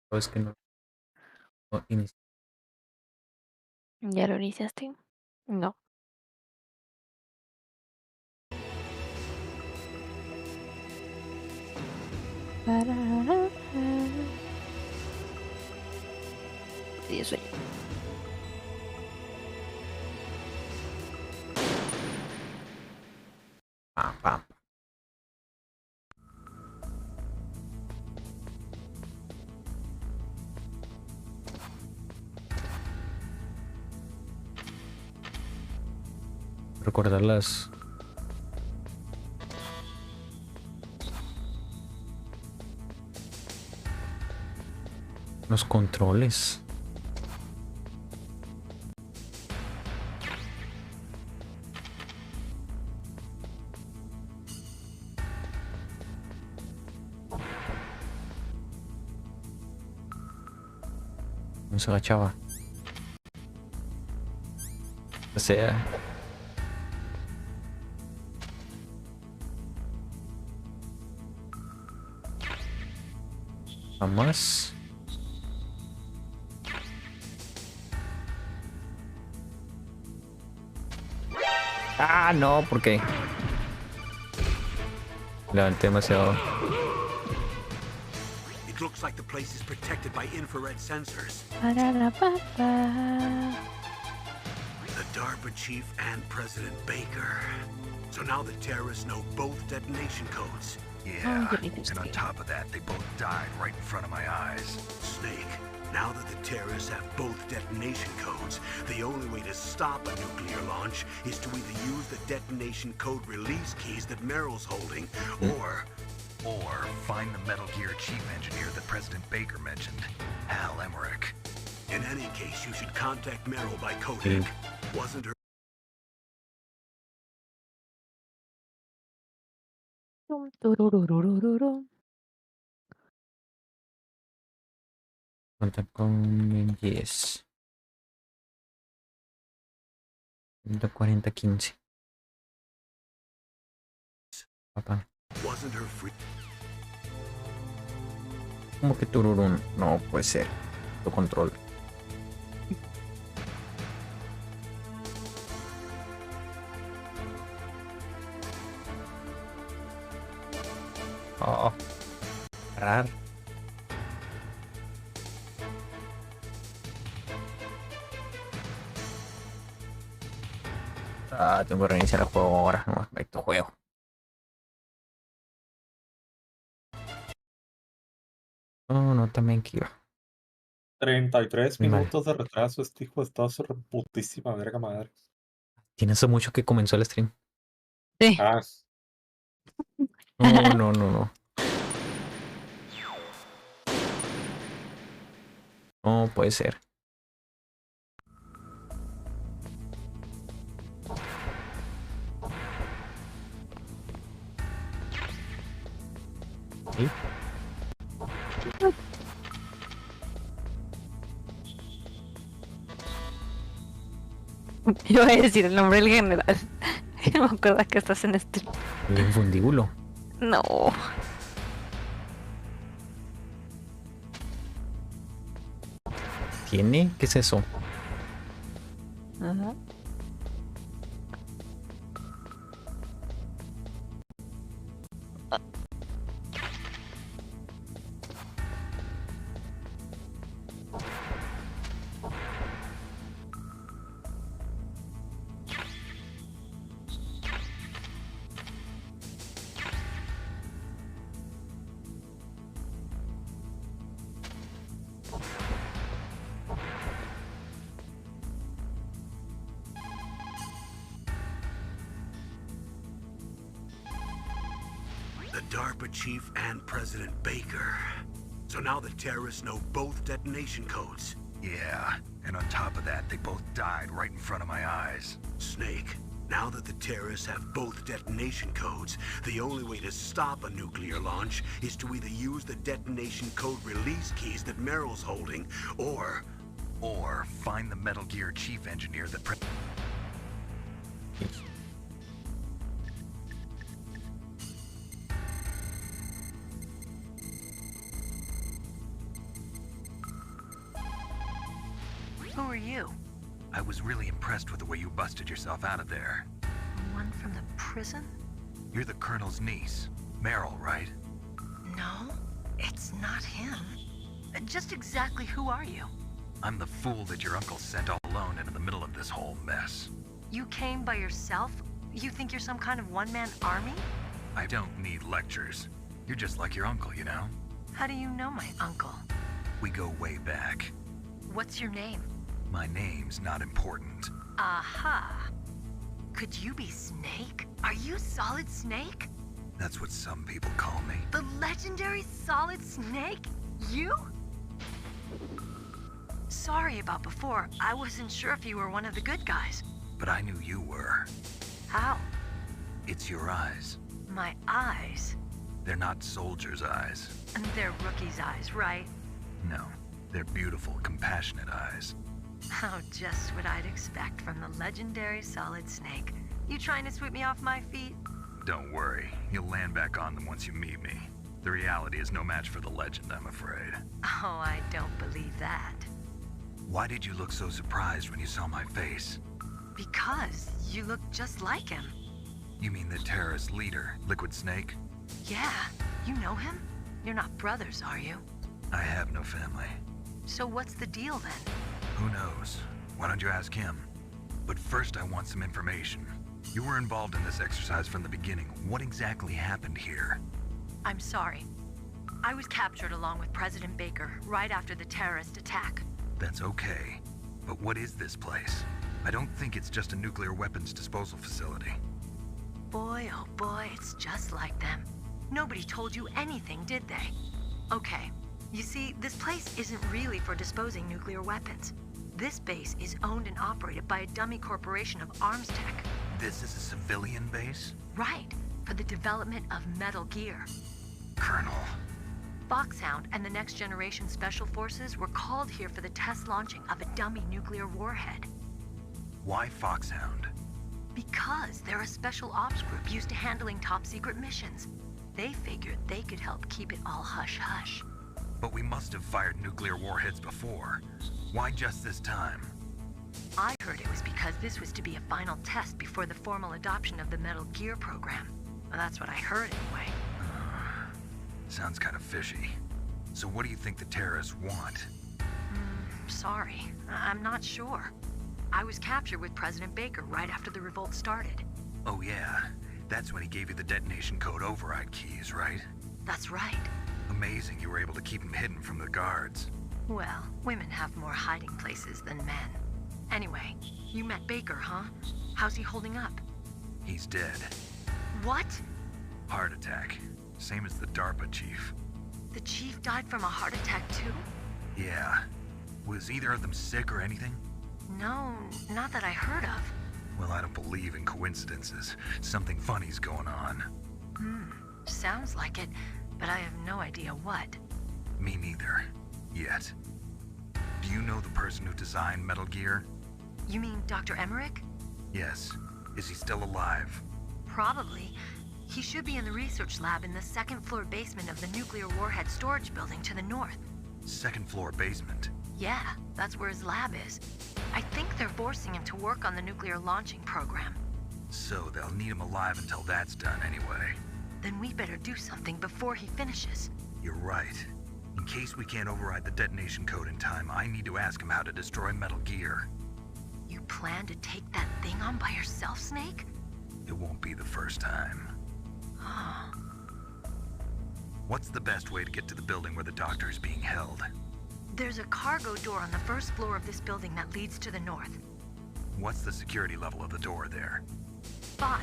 O es que no inicia. ¿Ya lo iniciaste? No. Sí, sueño. Pam, pam. Recordar los controles. No se agachaba. O sea, jamás. Ah, no, porque levanté demasiado. It looks like the place is protected by infrared sensors. The DARPA chief and President Baker. So now the terrorists know both detonation codes. Yeah, and on top of that, they both died right in front of my eyes. Snake, now that the terrorists have both detonation codes, the only way to stop a nuclear launch is to either use the detonation code release keys that Merrill's holding, or find the Metal Gear chief engineer that President Baker mentioned, Hal Emmerich. in any case, you should contact Merrill by codec. Wasn't her Cuenta con Yes. 40-15. Papá. wasn't her free ¿Cómo que tururún? No puede ser. Lo control. Oh. Parar. Ah, tengo que reiniciar el juego ahora. No, este juego. No, no, también que iba. 33 Muy mal. minutos de retraso, este hijo está su reputísima verga madre. Tiene hace mucho que comenzó el stream. Sí. Ah, No, no, no, no. No puede ser. ¿Sí? Iba a decir el nombre del general. No me acuerdo que estás en este. El infundibulo. No. ¿Tiene? ¿Qué es eso? Ajá. the DARPA chief and President Baker. So now the terrorists know both detonation codes. Yeah, and on top of that, they both died right in front of my eyes. Snake, now that the terrorists have both detonation codes, the only way to stop a nuclear launch is to either use the detonation code release keys that Merrill's holding, or find the Metal Gear chief engineer that Who are you? I was really impressed with the way you busted yourself out of there. One from the prison? You're the Colonel's niece, Meryl, right? No, it's not him. Just exactly who are you? I'm the fool that your uncle sent all alone into the middle of this whole mess. You came by yourself? You think you're some kind of one-man army? I don't need lectures. You're just like your uncle, you know? How do you know my uncle? We go way back. What's your name? My name's not important. Aha. Could you be Snake? Are you Solid Snake? That's what some people call me. The legendary Solid Snake? You? Sorry about before. I wasn't sure if you were one of the good guys. But I knew you were. How? It's your eyes. My eyes? They're not soldiers' eyes. And they're rookie's eyes, right? No, they're beautiful, compassionate eyes. Oh, just what I'd expect from the legendary Solid Snake. You trying to sweep me off my feet? Don't worry, you'll land back on them once you meet me. The reality is no match for the legend, I'm afraid. Oh, I don't believe that. Why did you look so surprised when you saw my face? Because you look just like him. You mean the terrorist leader, Liquid Snake? Yeah, you know him? You're not brothers, are you? I have no family. So what's the deal then? Who knows? Why don't you ask him? But first I want some information. You were involved in this exercise from the beginning. What exactly happened here? I'm sorry. I was captured along with President Baker right after the terrorist attack. That's okay. But what is this place? I don't think it's just a nuclear weapons disposal facility. Boy, oh boy, it's just like them. Nobody told you anything, did they? Okay, you see, this place isn't really for disposing nuclear weapons. This base is owned and operated by a dummy corporation of arms tech. This is a civilian base? Right, for the development of Metal Gear. Colonel. Foxhound and the Next Generation Special Forces were called here for the test launching of a dummy nuclear warhead. Why Foxhound? Because they're a special ops group used to handling top-secret missions. They figured they could help keep it all hush-hush. But we must have fired nuclear warheads before. Why just this time? I heard it was because this was to be a final test before the formal adoption of the Metal Gear program. Well, that's what I heard anyway. Sounds kind of fishy. So what do you think the terrorists want? Sorry, I'm not sure. I was captured with President Baker right after the revolt started. Oh yeah, that's when he gave you the detonation code override keys, right? That's right. Amazing you were able to keep him hidden from the guards. Well, women have more hiding places than men. Anyway, you met Baker, huh? How's he holding up? He's dead. What? Heart attack. Same as the DARPA chief. The chief died from a heart attack too? Yeah. Was either of them sick or anything? No, not that I heard of. Well, I don't believe in coincidences. Something funny's going on. Sounds like it, but I have no idea what. Me neither. Yet. Do you know the person who designed Metal Gear? You mean Dr. Emmerich? Yes. Is he still alive? Probably. He should be in the research lab in the second-floor basement of the nuclear warhead storage building to the north. Second floor basement? Yeah, that's where his lab is. I think they're forcing him to work on the nuclear launching program. So they'll need him alive until that's done anyway. Then we better do something before he finishes. You're right. In case we can't override the detonation code in time, I need to ask him how to destroy Metal Gear. You plan to take that thing on by yourself, Snake? It won't be the first time. What's the best way to get to the building where the doctor is being held? There's a cargo door on the first floor of this building that leads to the north. What's the security level of the door there? 5.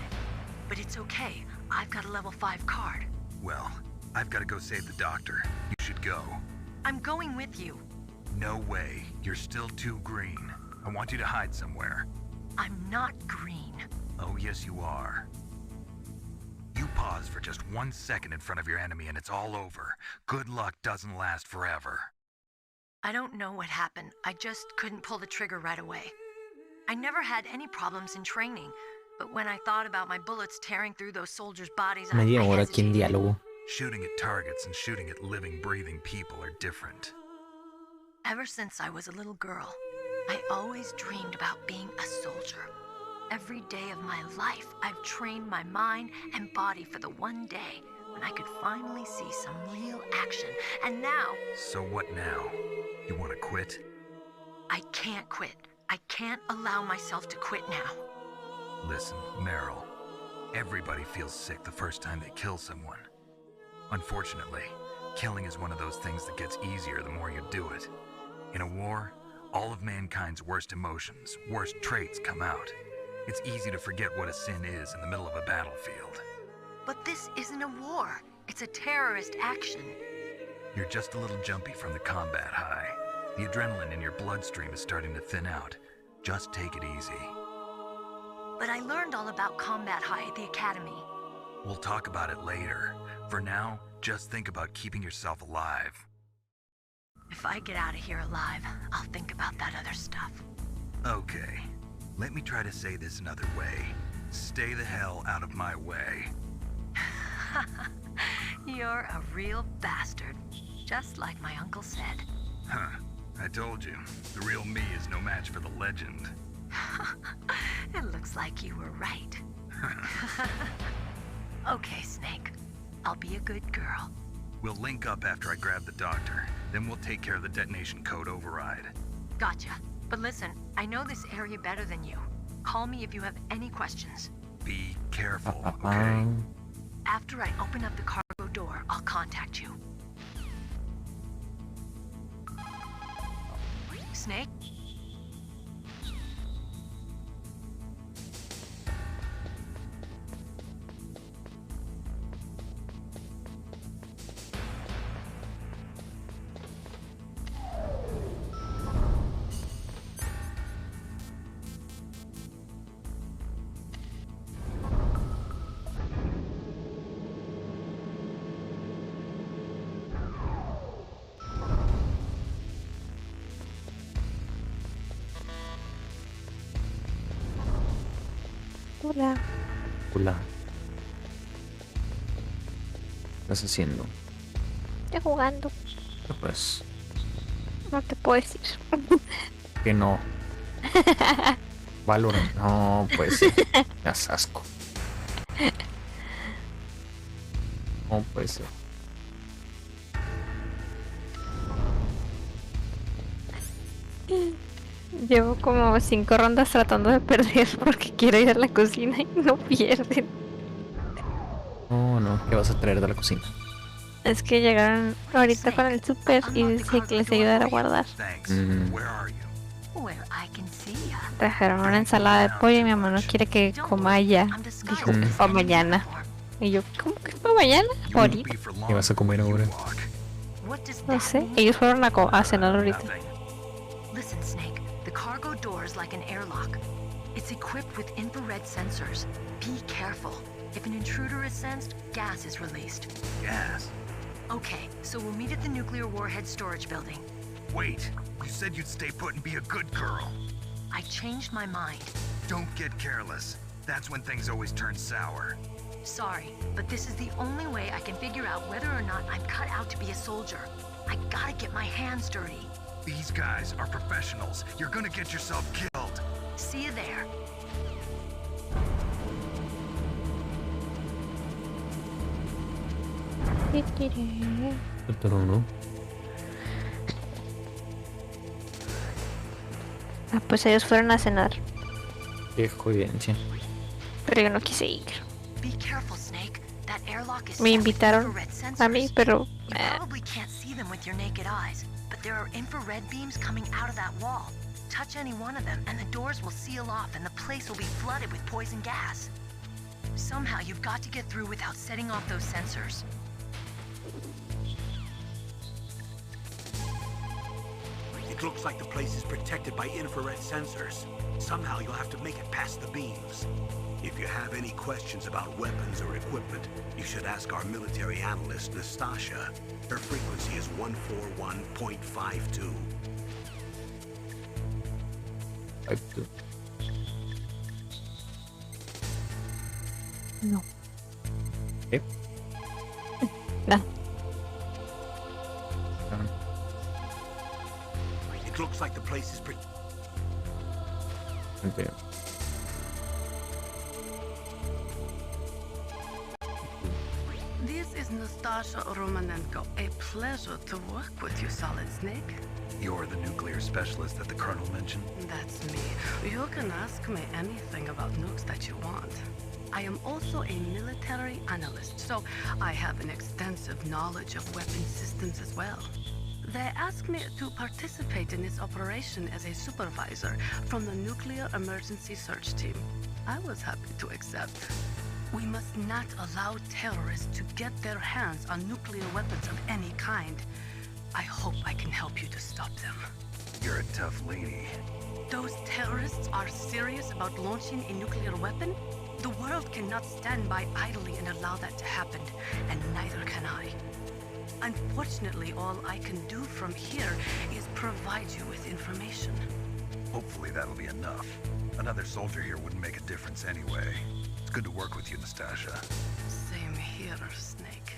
But it's okay. I've got a level 5 card. Well, I've got to go save the doctor. You should go. I'm going with you. No way. You're still too green. I want you to hide somewhere. I'm not green. Oh, yes, you are. You pause for just 1 second in front of your enemy and it's all over. Good luck doesn't last forever. I don't know what happened. I just couldn't pull the trigger right away. I never had any problems in training, but when I thought about my bullets tearing through those soldiers' bodies, I Media ora aquí en hesitated. diálogo. Shooting at targets and shooting at living, breathing people are different. Ever since I was a little girl, I always dreamed about being a soldier. Every day of my life, I've trained my mind and body for the one day when I could finally see some real action. And now... So what now? You want to quit? I can't quit. I can't allow myself to quit now. Listen, Meryl. Everybody feels sick the first time they kill someone. Unfortunately, killing is one of those things that gets easier the more you do it. In a war, all of mankind's worst emotions, worst traits come out. It's easy to forget what a sin is in the middle of a battlefield. But this isn't a war. It's a terrorist action. You're just a little jumpy from the combat high. The adrenaline in your bloodstream is starting to thin out. Just take it easy. But I learned all about combat high at the academy. We'll talk about it later. For now, just think about keeping yourself alive. If I get out of here alive, I'll think about that other stuff. Okay. Let me try to say this another way. Stay the hell out of my way. You're a real bastard. Just like my uncle said. Huh. I told you. The real me is no match for the legend. It looks like you were right. Okay, Snake. I'll be a good girl. We'll link up after I grab the doctor. Then we'll take care of the detonation code override. Gotcha. But listen, I know this area better than you. Call me if you have any questions. Be careful, okay? After I open up the cargo door, I'll contact you. Snake? Hola. Hola. ¿Qué estás haciendo? Estoy jugando. Pues, No te puedo decir. que no. Valorant. No, pues sí. Me das asco. No puede ser. Llevo como 5 rondas tratando de perder porque quiero ir a la cocina y no pierden. No, no. ¿Qué vas a traer de la cocina? Es que llegaron ahorita con el super y dice que les ayudara a guardar. Thanks. Mm. Where are you? Where I can see ya. Trajeron una ensalada de pollo y mi mamá no quiere que coma ya. Dijo que para mañana. Y yo, ¿cómo que para mañana? You won't Ahorita. be for long. ¿Qué vas a comer You ahora? walk. What does No that sé. mean? Ellos fueron a cenar ahorita. Nothing. Listen, Snake, the cargo door is like an airlock. It's equipped with infrared sensors. Be careful. If an intruder is sensed, gas is released. Gas. Okay, so we'll meet at the nuclear warhead storage building. Wait. You said you'd stay put and be a good girl. I changed my mind. Don't get careless. That's when things always turn sour. Sorry, but this is the only way I can figure out whether or not I'm cut out to be a soldier. I gotta get my hands dirty. These guys are professionals. You're gonna get yourself killed. See you there. ¿No? Ah, pues ellos fueron a cenar, Qué coincidencia. pero yo no quise ir. Be careful, Snake. That airlock is Me set with invitaron infrared a mí, sensors. pero You probably can't see them with your naked eyes, but there are infrared beams coming out of that wall. Touch any one of them, and the doors will seal off, and the place will be flooded with poison gas. Somehow, you've got to get through without setting off those sensors. It looks like the place is protected by infrared sensors. Somehow you'll have to make it past the beams. If you have any questions about weapons or equipment, you should ask our military analyst, Nastasha. Her frequency is 141.52. Ay, tú. no. ¿Qué? No. Ah, It looks like the place is Entiendo. This is Nastasha Romanenko. A pleasure to work with you, Solid Snake. You're the nuclear specialist that the Colonel mentioned? That's me. You can ask me anything about nukes that you want. I am also a military analyst, so I have an extensive knowledge of weapon systems as well. They asked me to participate in this operation as a supervisor from the Nuclear Emergency Search Team. I was happy to accept. We must not allow terrorists to get their hands on nuclear weapons of any kind. I hope I can help you to stop them. You're a tough lady. Those terrorists are serious about launching a nuclear weapon? The world cannot stand by idly and allow that to happen, and neither can I. Unfortunately, all I can do from here is provide you with information. Hopefully that'll be enough. Another soldier here wouldn't make a difference anyway. It's good to work with you, Nastasha. Same here, Snake.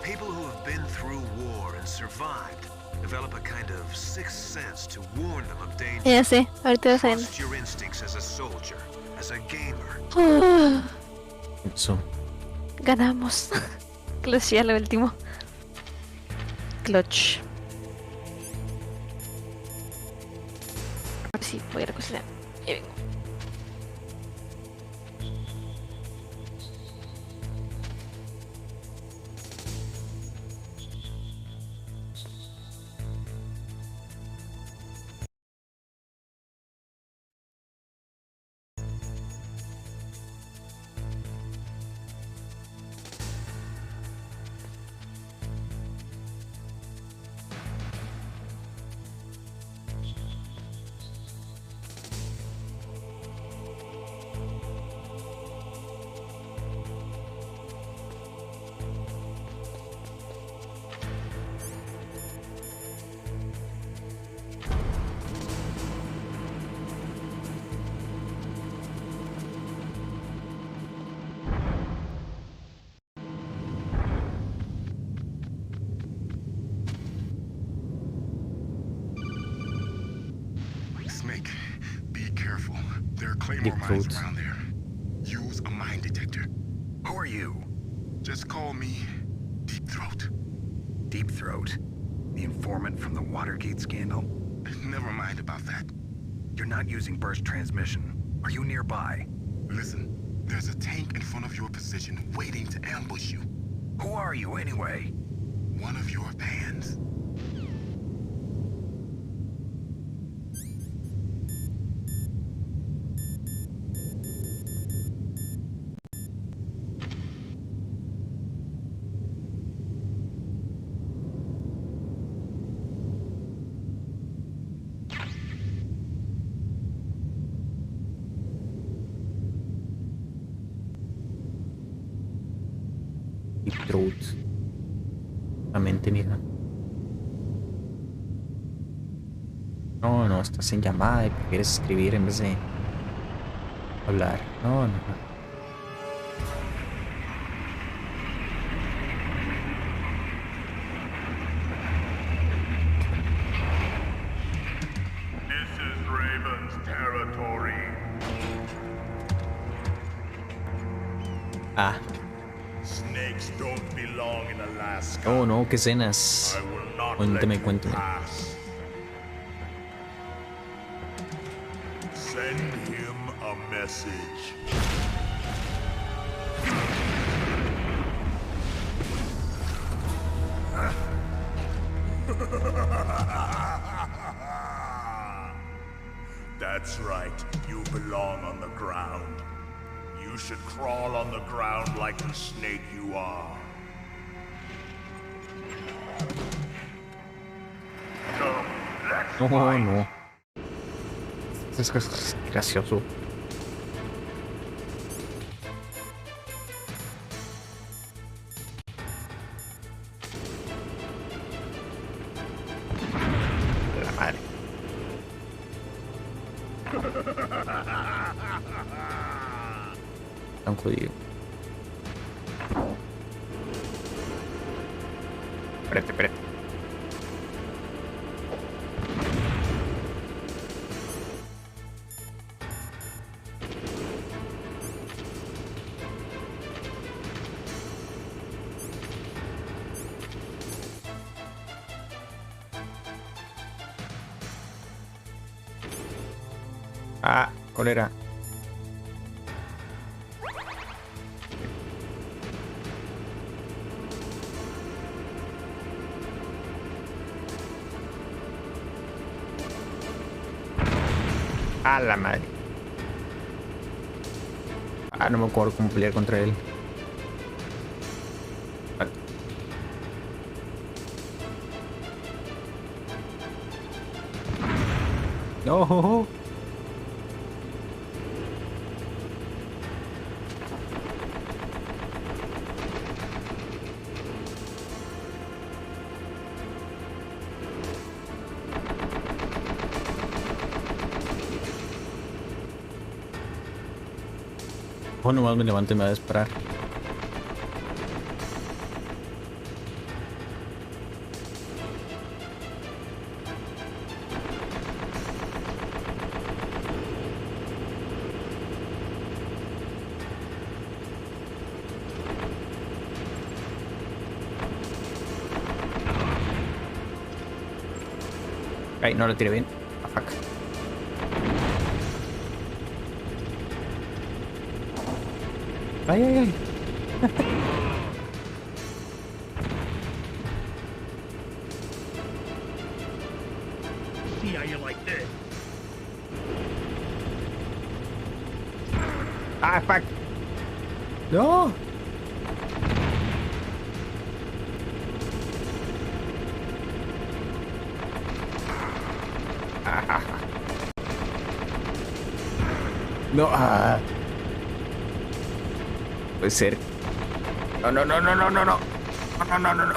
People who have been through war and survived develop a kind of sixth sense to warn them of danger. Ya sé, ahorita va saliendo. Trust your instincts as a soldier, as a gamer. Eso. Ganamos. Clutch ya lo último. Clutch. A ver si voy a recocinar. Ya vengo. Snake, be careful. There are Claymore Deep mines throat. around there. Use a mine detector. Who are you? Just call me Deep Throat. Deep Throat? The informant from the Watergate scandal? Never mind about that. You're not using burst transmission. Are you nearby? Listen, there's a tank in front of your position waiting to ambush you. Who are you anyway? One of your fans. Deep throat. La mente, mija. No, no, estás en llamada y prefieres escribir en vez de hablar. No, no, no. This is Raven's territory. Ah, Snakes don't belong in Alaska. oh no, qué escenas. I will not Cuéntame, let you cuéntame. pass. Send him a message. That's right. You belong on the ground. You should crawl on the ground like the snake you are. No, that's No, fine. no. Es gracioso. La madre. Tan jodido. Espérate, espérate. Ah, ¿cuál era? A la madre. Ah, no me acuerdo cómo pelear contra él. Vale. No. O nomás me levanto y me va a disparar. Ay, no lo tiré bien. Ah, fuck. Ay, ay, ay. See how you like this? Ah, fuck. No. Ah. No. Ah. Puede ser. No, no, no, no, no, no, no. No, no, no, no.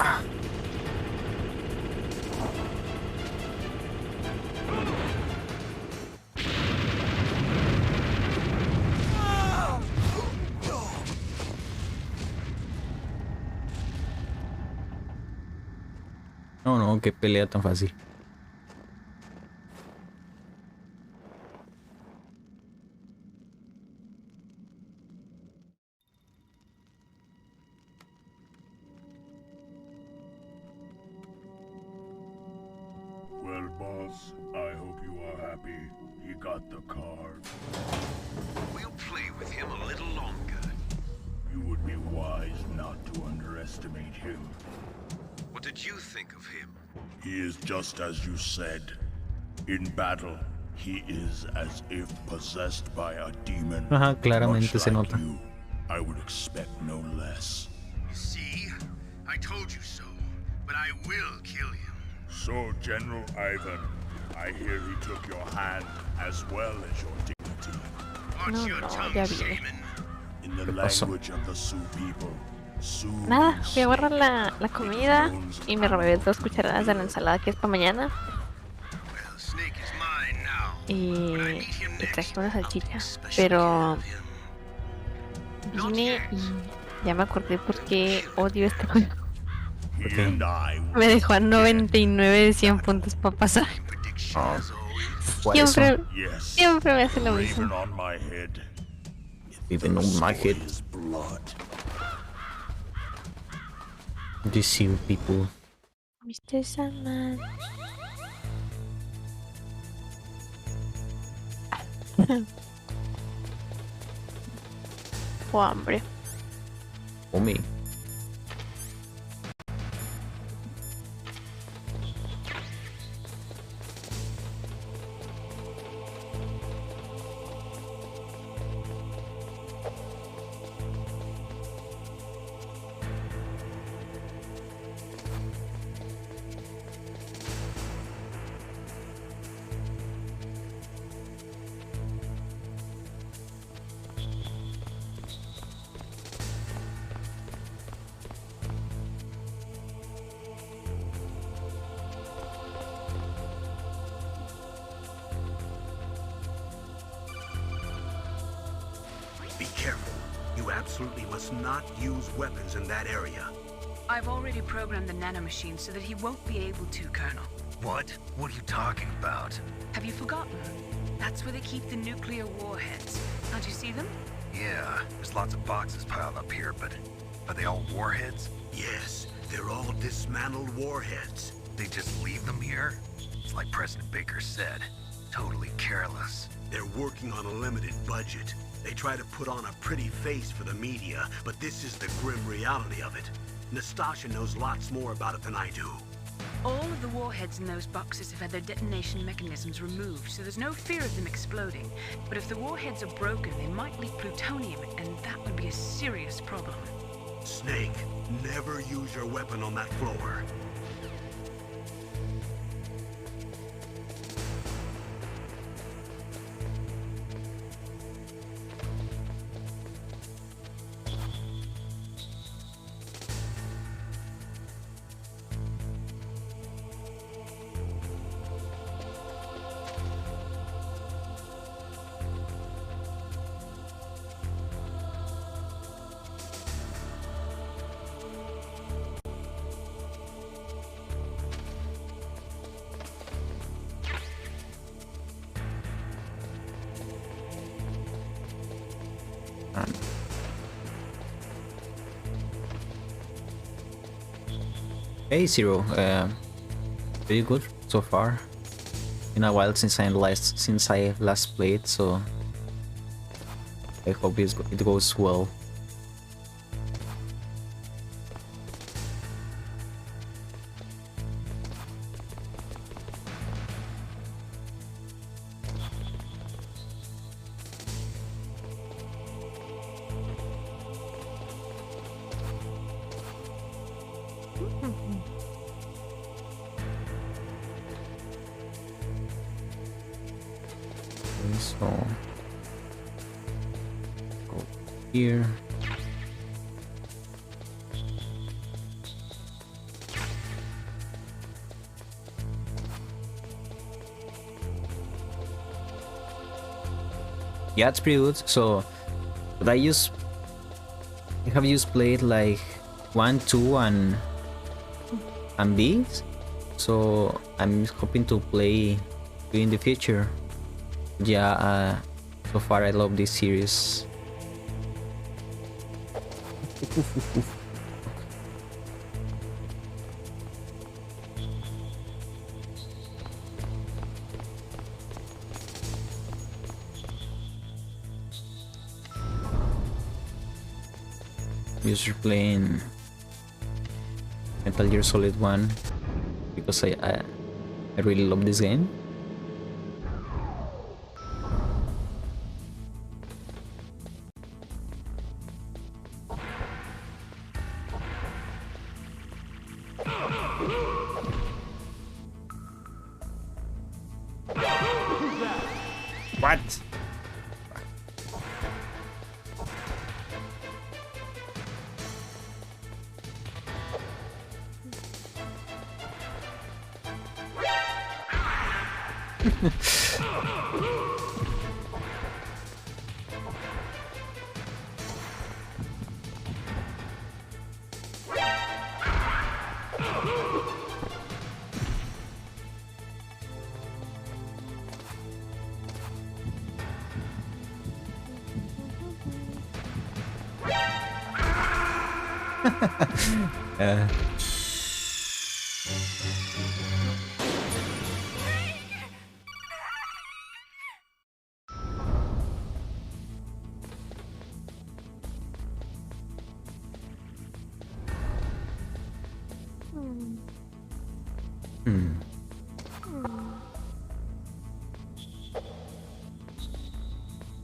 No, no, qué pelea tan fácil. Well, boss, I hope you are happy. He got the card. We'll play with him a little longer. You would be wise not to underestimate him. What did you think of him? He is just as you said. In battle, he is as if possessed by a demon. Ajá, claramente Much se like nota. you, I would expect no less. See? I told you so. But I will kill him. So, General Ivan, I hear he took your hand as well as your dignity. Watch No, your no, tongue, ya viene. shaman. In the ¿Qué pasó? language of the Sioux people, Sioux Nada, means fui a agarrar slave. la comida y me robé 2 cucharadas de la ensalada que es para mañana. Well, Snake is mine now. Y traje una salchicha. Pero vine y ya me acordé por qué odio este juego. He and I will Me dejó a 99 de 100 puntos para pasar. Oh, por eso. Siempre, yes, siempre me hace lo graven mismo. on my head. Even on my head. His blood. Deceive people. Mr. Sandman. Oh, hambre. O me. Be careful. You absolutely must not use weapons in that area. I've already programmed the nanomachine so that he won't be able to, Colonel. What? What are you talking about? Have you forgotten? That's where they keep the nuclear warheads. Don't you see them? Yeah, there's lots of boxes piled up here, but are they all warheads? Yes, they're all dismantled warheads. They just leave them here? It's like President Baker said. Totally careless. They're working on a limited budget. They try to put on a pretty face for the media, but this is the grim reality of it. Nastasha knows lots more about it than I do. All of the warheads in those boxes have had their detonation mechanisms removed, so there's no fear of them exploding. But if the warheads are broken, they might leak plutonium, and that would be a serious problem. Snake, never use your weapon on that floor. Hey Zero, pretty good so far. Been a while since I last played, so I hope it goes well. So go here. Yeah, it's pretty good. So, but I have used played like 1, 2, and B. So I'm hoping to play in the future. Yeah, so far I love this series. User playing Metal Gear Solid 1 because I really love this game. What?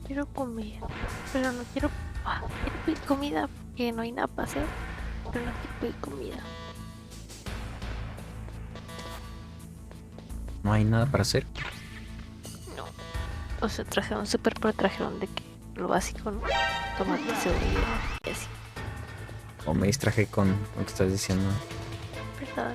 Quiero comer, pero no quiero, quiero pedir comida porque no hay nada para hacer, pero no quiero pedir comida. No hay nada para hacer. No, o sea, trajeron súper, pero trajeron de que lo básico, ¿no? Tomate, cebolla y así. O me distraje con lo que estás diciendo. ¿Verdad?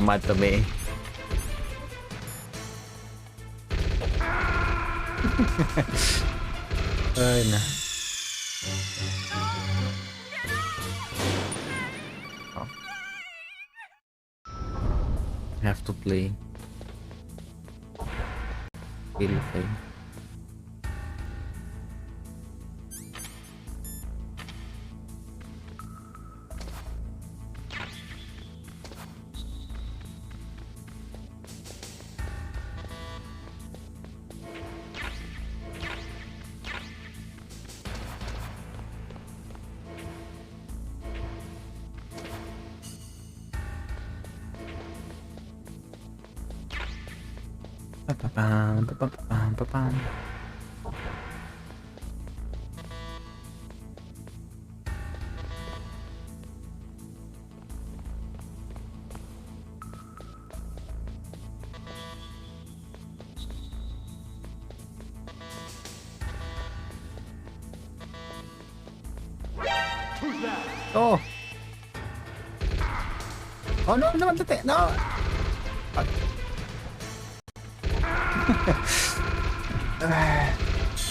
Mátame. Ay, no. Oh. I have to play. Really play. Pa-pa-pam, pa-pa-pam, pa-pam. Oh. Oh no, levántate, no. No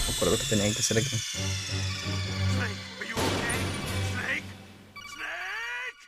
recuerdo que tenía que hacer aquí. Snake, are you okay? Snake? Snake!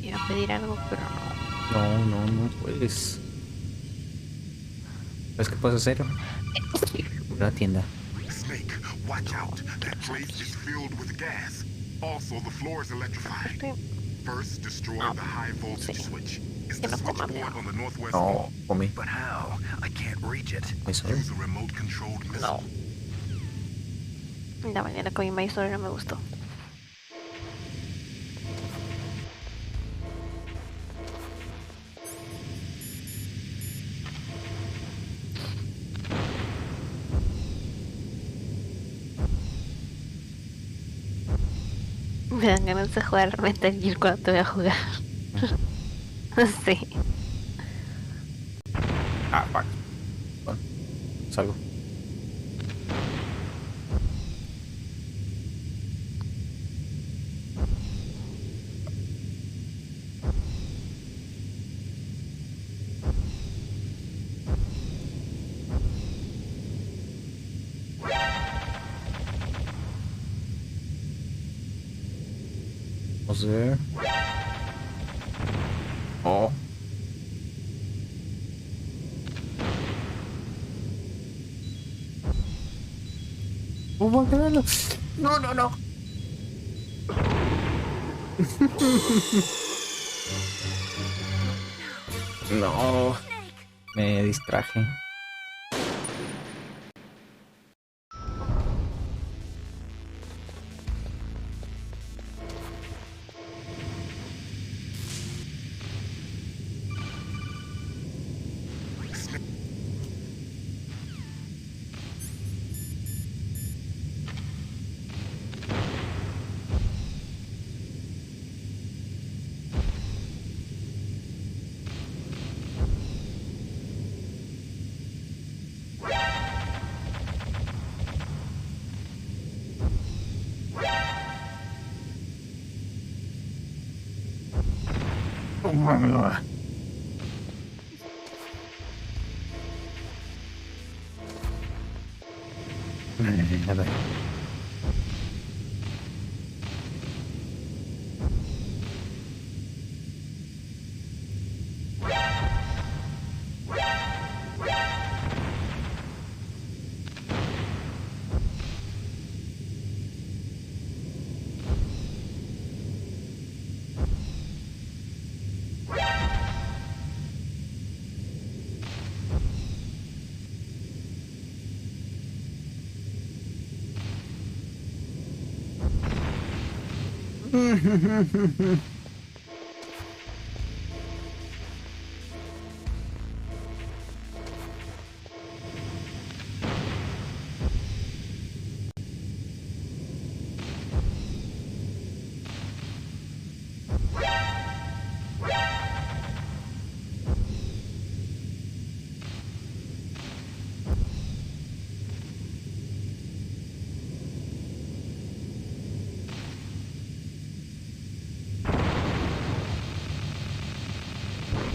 Iba a pedir algo, pero no. No puedes. ¿Sabes qué puedes hacer? Ir a la tienda. Snake, watch out. That place is filled with gas. Also, the floor is electrified. First, destroy the high voltage switch. It's the switchboard on the northwest No, wall. comí. But how? I can't reach it. Eso. Use a remote-controlled missile. La mañana comí maíz y no me gustó. Me dan ganas de jugar Metal Gear cuando te voy a jugar. Sí. Ah, fuck. Bueno, salgo. Was there? Oh. Oh my god. No. No. Me distraje.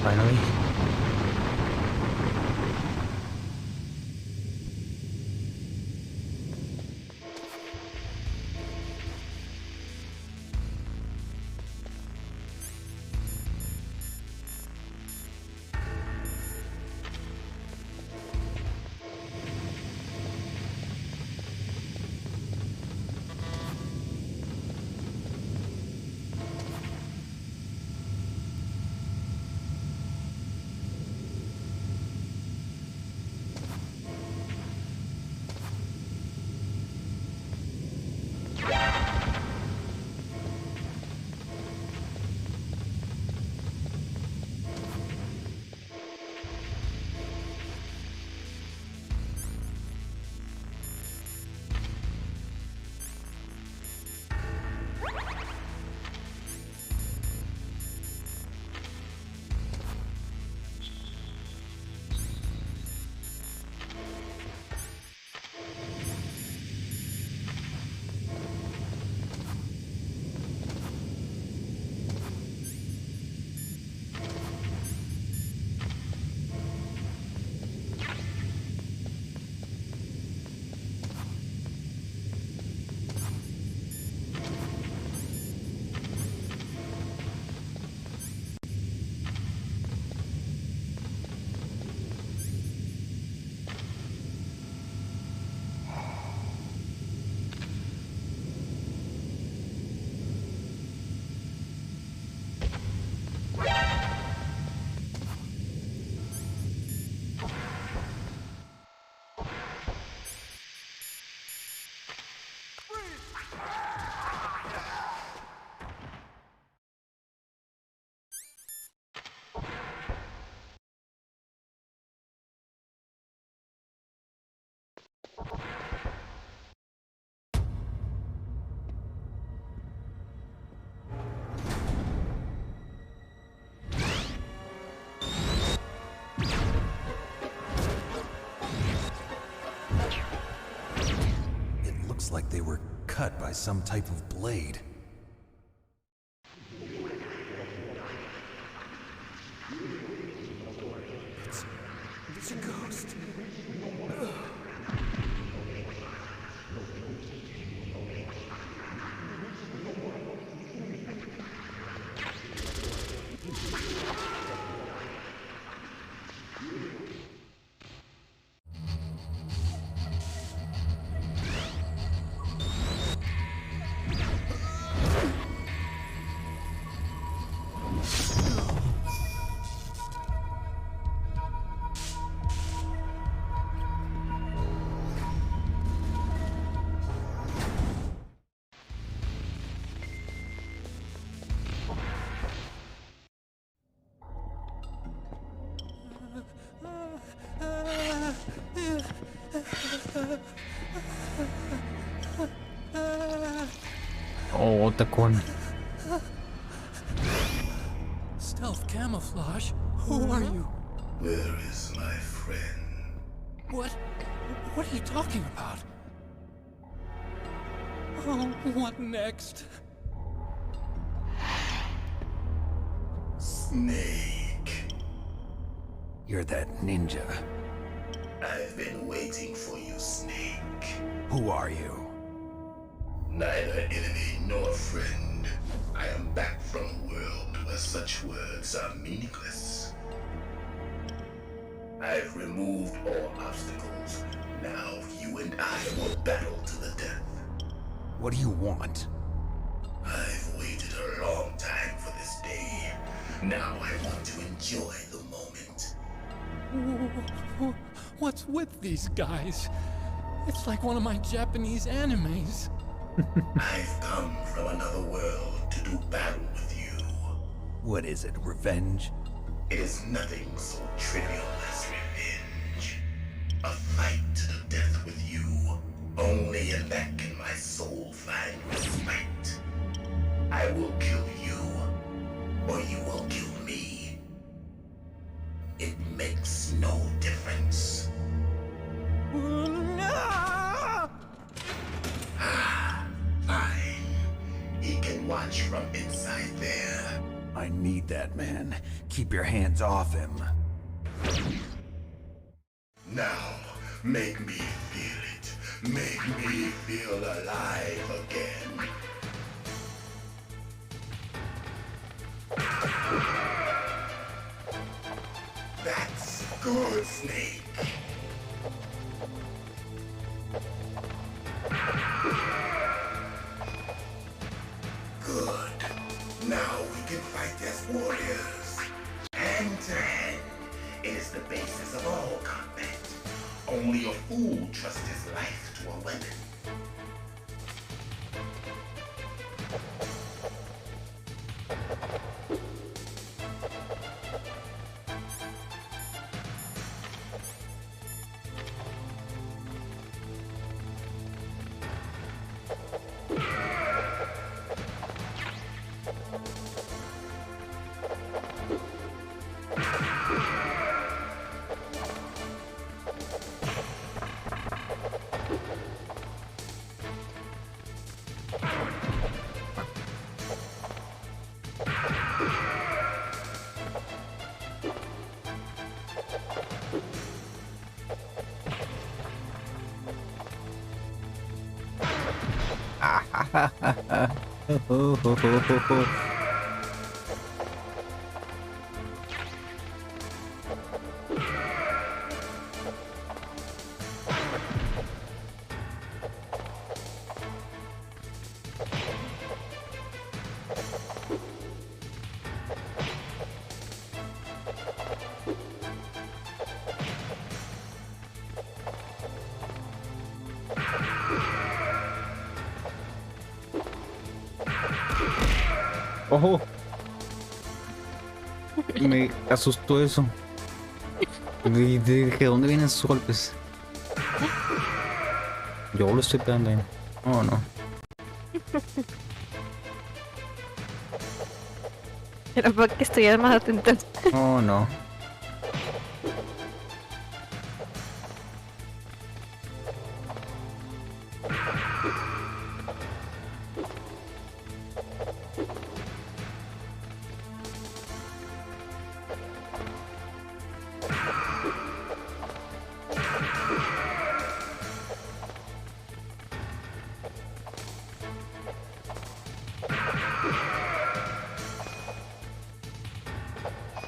Finally. Like they were cut by some type of blade. It's a ghost. Oh, Otakon. Stealth camouflage? Who are you? Where is my friend? What are you talking about? Oh, what next? Snake. You're that ninja. I've been waiting for you, Snake. Who are you? Neither enemy nor friend. I am back from a world where such words are meaningless. I've removed all obstacles. Now you and I will battle to the death. What do you want? I've waited a long time for this day. Now I want to enjoy the moment. What's with these guys? It's like one of my Japanese animes. I've come from another world to do battle with you. What is it, revenge? It is nothing so trivial as revenge. A fight to the death with you. Only in that can my soul find respite. I will kill you, or you will kill me. It makes no difference. Fine. He can watch from inside there. I need that man. Keep your hands off him. Now, make me feel it. Make me feel alive again. That's good, Snake. Good. Now we can fight as warriors. Hand to hand. It is the basis of all combat. Only a fool trusts his life to a weapon. ¡Ojo! Me asustó eso. Y dije, ¿dónde vienen esos golpes? Yo lo estoy pegando ahí. Oh, no. Era para que estuvieras más atento. Oh, no.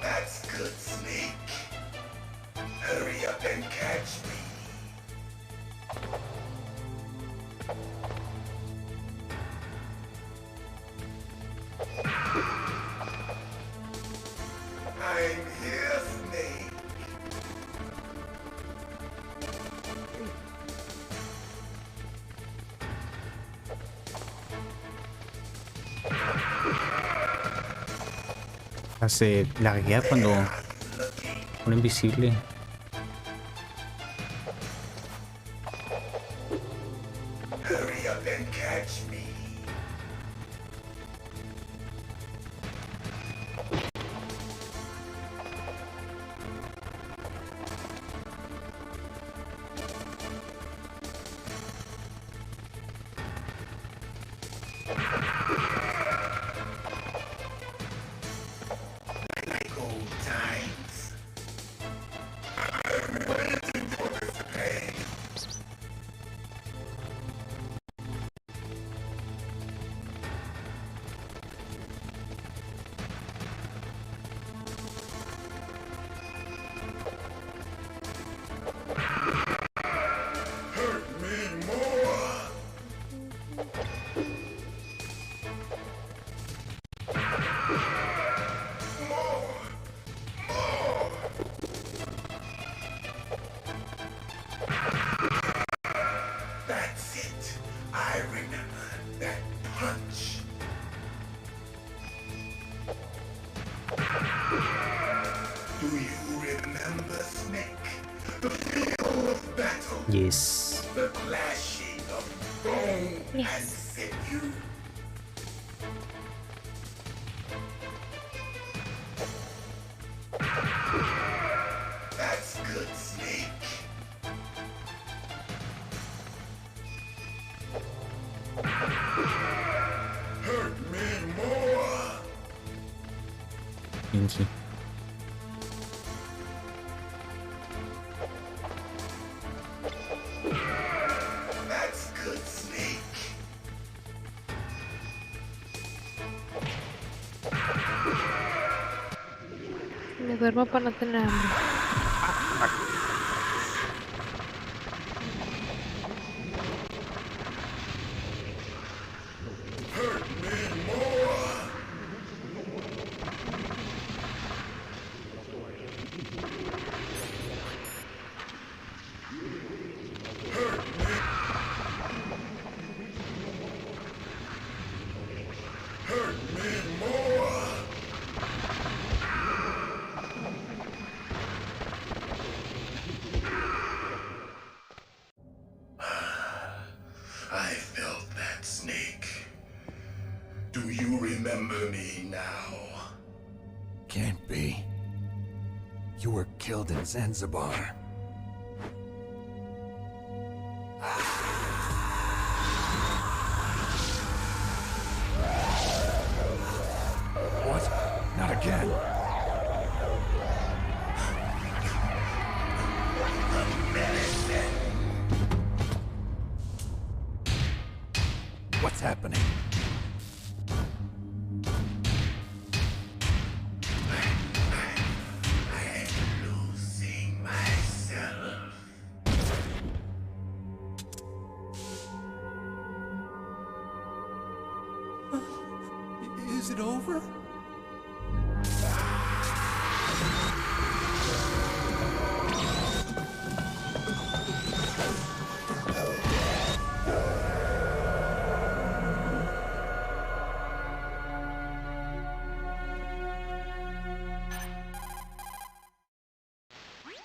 That's good, Snake. Hurry up and catch me. I'm here, Snake. Se laguea cuando pone invisible. Hurry up and catch me. it. I remember that punch. Do you remember, Snake? The feel of battle. Yes. The clashing of bone and sinew. That's good, Snake. Hurt me more. Pinky. That's good, Snake. Me duermo para no tener hambre. Hurt me more. Hurt me more. I felt that, Snake. Do you remember me now? Can't be. You were killed in Zanzibar. What? Not again. What's happening? I'm losing myself. Is it over?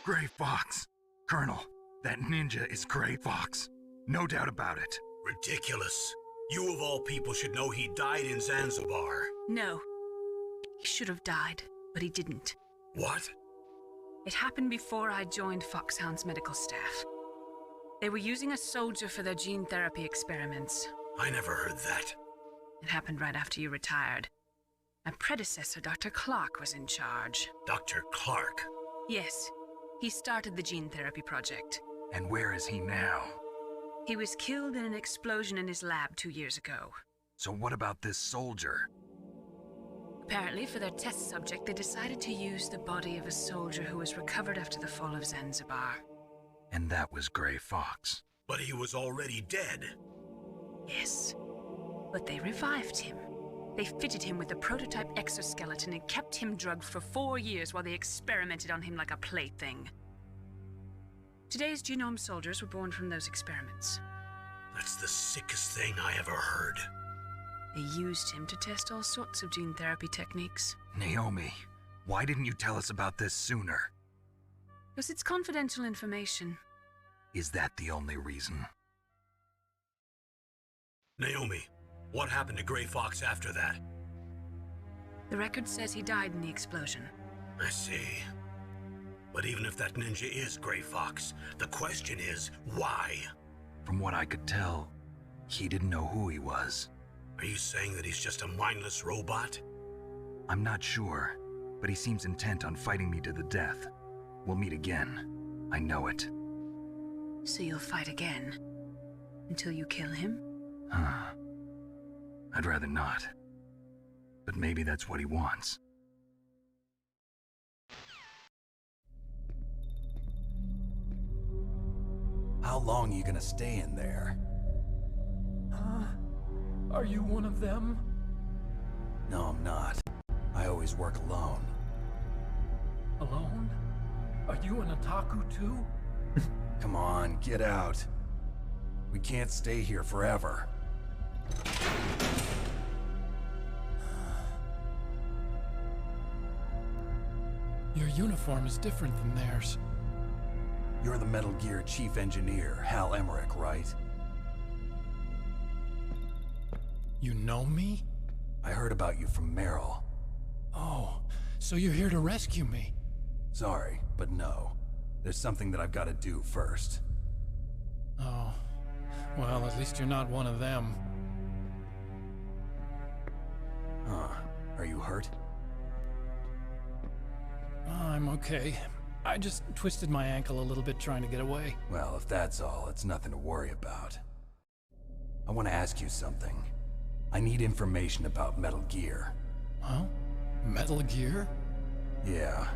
Gray Fox. Colonel, that ninja is Gray Fox. No doubt about it. Ridiculous. You of all people should know he died in Zanzibar. No. He should have died, but he didn't. What? It happened before I joined Foxhound's medical staff. They were using a soldier for their gene therapy experiments. I never heard that. It happened right after you retired. My predecessor, Dr. Clark, was in charge. Dr. Clark? Yes. He started the gene therapy project. And where is he now? He was killed in an explosion in his lab 2 years ago. So what about this soldier? Apparently, for their test subject, they decided to use the body of a soldier who was recovered after the fall of Zanzibar. And that was Gray Fox. But he was already dead. Yes. But they revived him. They fitted him with a prototype exoskeleton and kept him drugged for 4 years while they experimented on him like a plaything. Today's genome soldiers were born from those experiments. That's the sickest thing I ever heard. They used him to test all sorts of gene therapy techniques. Naomi, why didn't you tell us about this sooner? Because it's confidential information. Is that the only reason? Naomi, what happened to Gray Fox after that? The record says he died in the explosion. I see. But even if that ninja is Gray Fox, the question is, why? From what I could tell, he didn't know who he was. Are you saying that he's just a mindless robot? I'm not sure, but he seems intent on fighting me to the death. We'll meet again. I know it. So you'll fight again? Until you kill him? Huh. I'd rather not. But maybe that's what he wants. How long are you gonna stay in there? Huh? Are you one of them? No, I'm not. I always work alone. Alone? Are you an otaku too? Come on, get out. We can't stay here forever. Your uniform is different than theirs. You're the Metal Gear Chief Engineer, Hal Emmerich, right? You know me? I heard about you from Meryl. Oh, so you're here to rescue me? Sorry, but no. There's something that I've got to do first. Oh, well, at least you're not one of them. Huh. Are you hurt? I'm okay. I just twisted my ankle a little bit trying to get away. Well, if that's all, it's nothing to worry about. I want to ask you something. I need information about Metal Gear. Huh? Metal Gear? Yeah.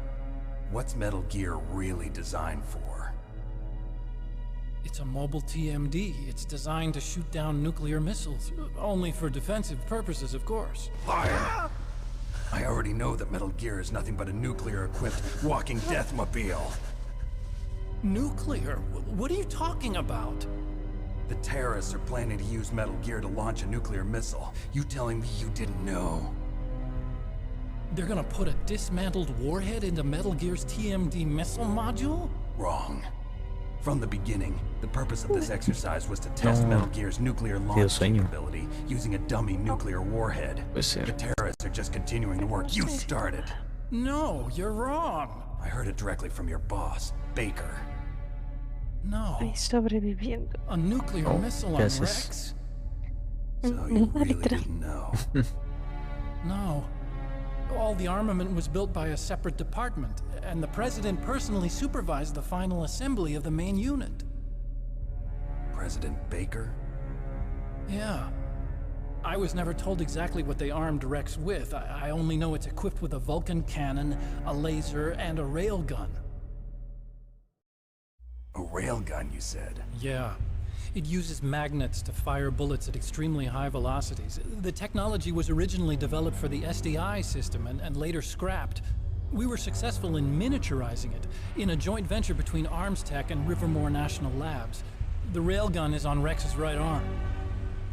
What's Metal Gear really designed for? It's a mobile TMD. It's designed to shoot down nuclear missiles. Only for defensive purposes, of course. Liar! I already know that Metal Gear is nothing but a nuclear-equipped walking deathmobile. Nuclear? What are you talking about? The terrorists are planning to use Metal Gear to launch a nuclear missile. You telling me you didn't know? They're gonna put a dismantled warhead into Metal Gear's TMD missile module? Wrong. From the beginning, the purpose of this exercise was to test Metal Gear's nuclear launch capability using a dummy nuclear warhead. The terrorists are just continuing the work you started. No, you're wrong. I heard it directly from your boss, Baker. No. Sobreviviendo. A nuclear missile on Rex? So you really didn't know? No. All the armament was built by a separate department, and the president personally supervised the final assembly of the main unit. President Baker? Yeah. I was never told exactly what they armed Rex with. I only know it's equipped with a Vulcan cannon, a laser, and a railgun. A railgun, you said? Yeah. It uses magnets to fire bullets at extremely high velocities. The technology was originally developed for the SDI system and later scrapped. We were successful in miniaturizing it in a joint venture between Arms Tech and Rivermore National Labs. The railgun is on Rex's right arm.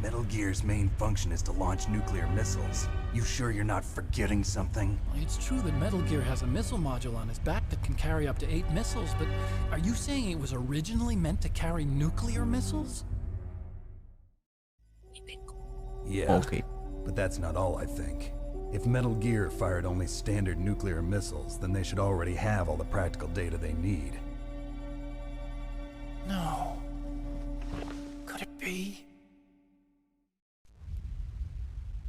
Metal Gear's main function is to launch nuclear missiles. You sure you're not forgetting something? It's true that Metal Gear has a missile module on its back that can carry up to 8 missiles, but are you saying it was originally meant to carry nuclear missiles? Yeah, okay. But that's not all, I think. If Metal Gear fired only standard nuclear missiles, then they should already have all the practical data they need. No. Could it be?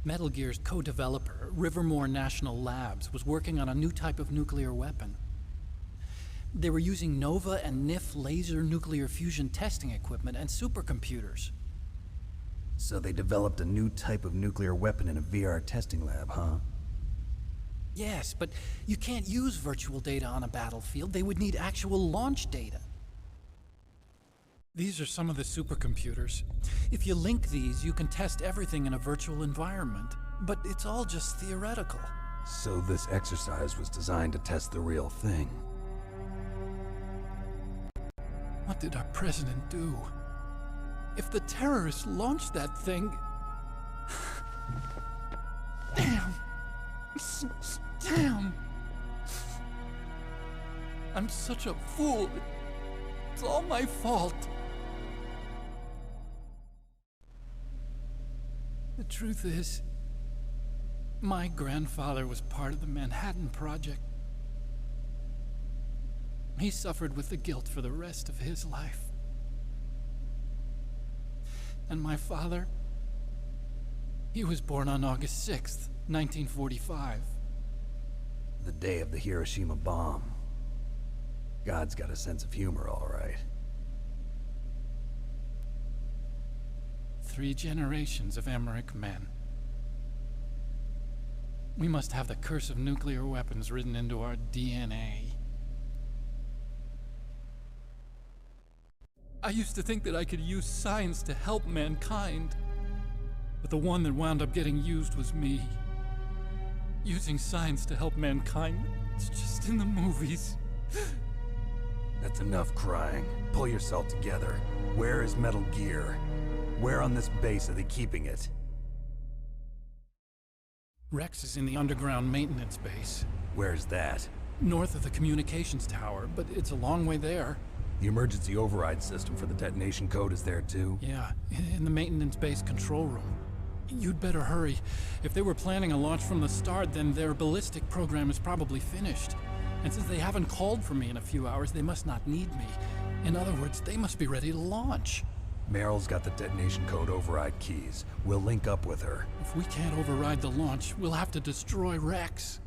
Metal Gear's co-developer, Rivermore National Labs, was working on a new type of nuclear weapon. They were using NOVA and NIF laser nuclear fusion testing equipment and supercomputers. So they developed a new type of nuclear weapon in a VR testing lab, huh? Yes, but you can't use virtual data on a battlefield. They would need actual launch data. These are some of the supercomputers. If you link these, you can test everything in a virtual environment. But it's all just theoretical. So this exercise was designed to test the real thing. What did our president do? If the terrorists launched that thing... Damn! Damn! I'm such a fool. It's all my fault. The truth is, my grandfather was part of the Manhattan Project. He suffered with the guilt for the rest of his life. And my father, he was born on August 6th, 1945. The day of the Hiroshima bomb. God's got a sense of humor, all right. 3 generations of Emmerich men. We must have the curse of nuclear weapons written into our DNA. I used to think that I could use science to help mankind, but the one that wound up getting used was me. Using science to help mankind, it's just in the movies. That's enough crying. Pull yourself together. Where is Metal Gear? Where on this base are they keeping it? Rex is in the underground maintenance base. Where's that? North of the communications tower, but it's a long way there. The emergency override system for the detonation code is there too? Yeah, in the maintenance base control room. You'd better hurry. If they were planning a launch from the start, then their ballistic program is probably finished. And since they haven't called for me in a few hours, they must not need me. In other words, they must be ready to launch. Meryl's got the detonation code override keys. We'll link up with her. If we can't override the launch, we'll have to destroy Rex.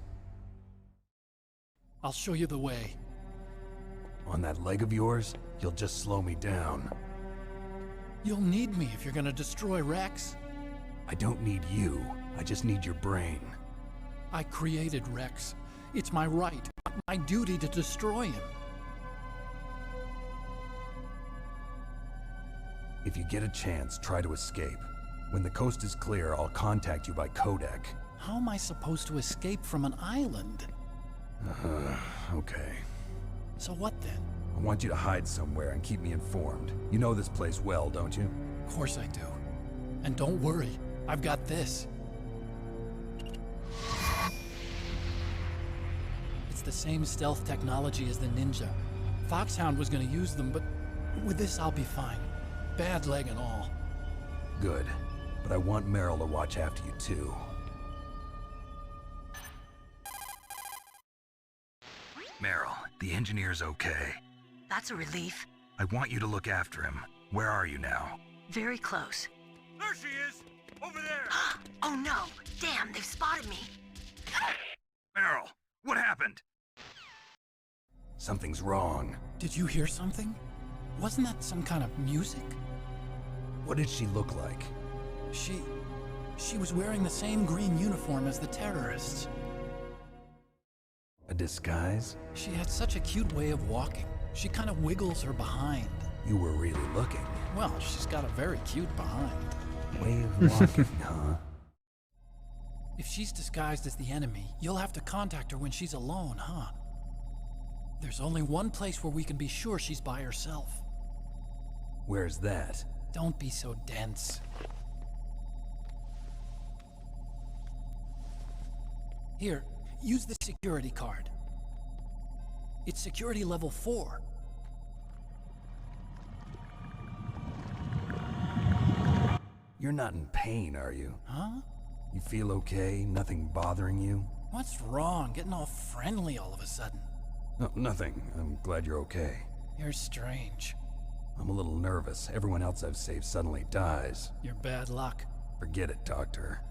I'll show you the way. On that leg of yours, you'll just slow me down. You'll need me if you're gonna destroy Rex. I don't need you. I just need your brain. I created Rex. It's my right, my duty to destroy him. If you get a chance, try to escape. When the coast is clear, I'll contact you by codec. How am I supposed to escape from an island? Okay. So what then? I want you to hide somewhere and keep me informed. You know this place well, don't you? Of course I do. And don't worry, I've got this. It's the same stealth technology as the Ninja. Foxhound was gonna use them, but with this I'll be fine. Bad leg and all. Good. But I want Meryl to watch after you too. Meryl, the engineer's okay. That's a relief. I want you to look after him. Where are you now? Very close. There she is! Over there! Oh no! Damn, they've spotted me! Meryl, what happened? Something's wrong. Did you hear something? Wasn't that some kind of music? What did she look like? She was wearing the same green uniform as the terrorists. A disguise? She had such a cute way of walking. She kind of wiggles her behind. You were really looking. Well, she's got a very cute behind. Way of walking, huh? If she's disguised as the enemy, you'll have to contact her when she's alone, huh? There's only one place where we can be sure she's by herself. Where's that? Don't be so dense. Here, use the security card. It's security level 4. You're not in pain, are you? Huh? You feel okay? Nothing bothering you? What's wrong? Getting all friendly all of a sudden. No, nothing. I'm glad you're okay. You're strange. I'm a little nervous. Everyone else I've saved suddenly dies. You're bad luck. Forget it, Doctor.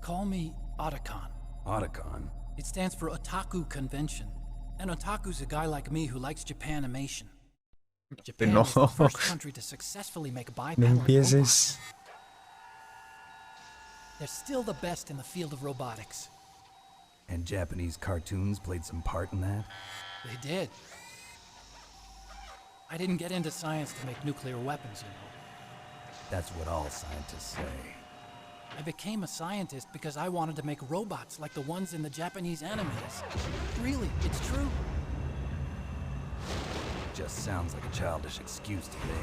Call me Otacon. Otacon? It stands for Otaku Convention. An otaku's a guy like me who likes Japanimation. Japan is the first country to successfully make bipedal robots. They're still the best in the field of robotics. And Japanese cartoons played some part in that? They did. I didn't get into science to make nuclear weapons, you know. That's what all scientists say. I became a scientist because I wanted to make robots like the ones in the Japanese animes. Really, it's true. Just sounds like a childish excuse to me.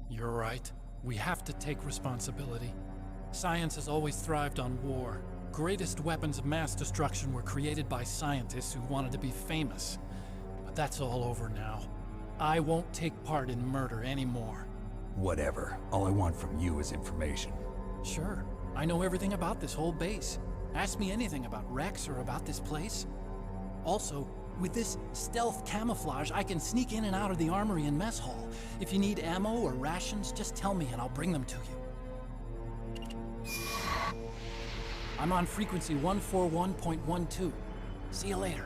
You're right. We have to take responsibility. Science has always thrived on war. Greatest weapons of mass destruction were created by scientists who wanted to be famous. But that's all over now. I won't take part in murder anymore. Whatever. All I want from you is information. Sure. I know everything about this whole base. Ask me anything about Rex or about this place. Also, with this stealth camouflage, I can sneak in and out of the armory and mess hall. If you need ammo or rations, just tell me and I'll bring them to you. I'm on frequency 141.12. See you later.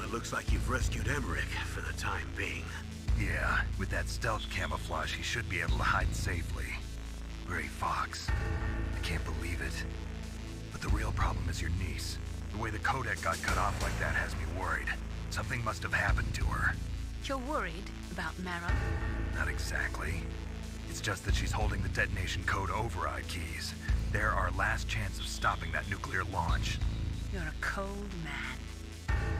it looks like you've rescued Emmerich for the time being. Yeah, with that stealth camouflage, he should be able to hide safely. Gray Fox. I can't believe it. But the real problem is your niece. The way the codec got cut off like that has me worried. Something must have happened to her. You're worried about Meryl? Not exactly. It's just that she's holding the detonation code override keys. They're our last chance of stopping that nuclear launch. You're a cold man.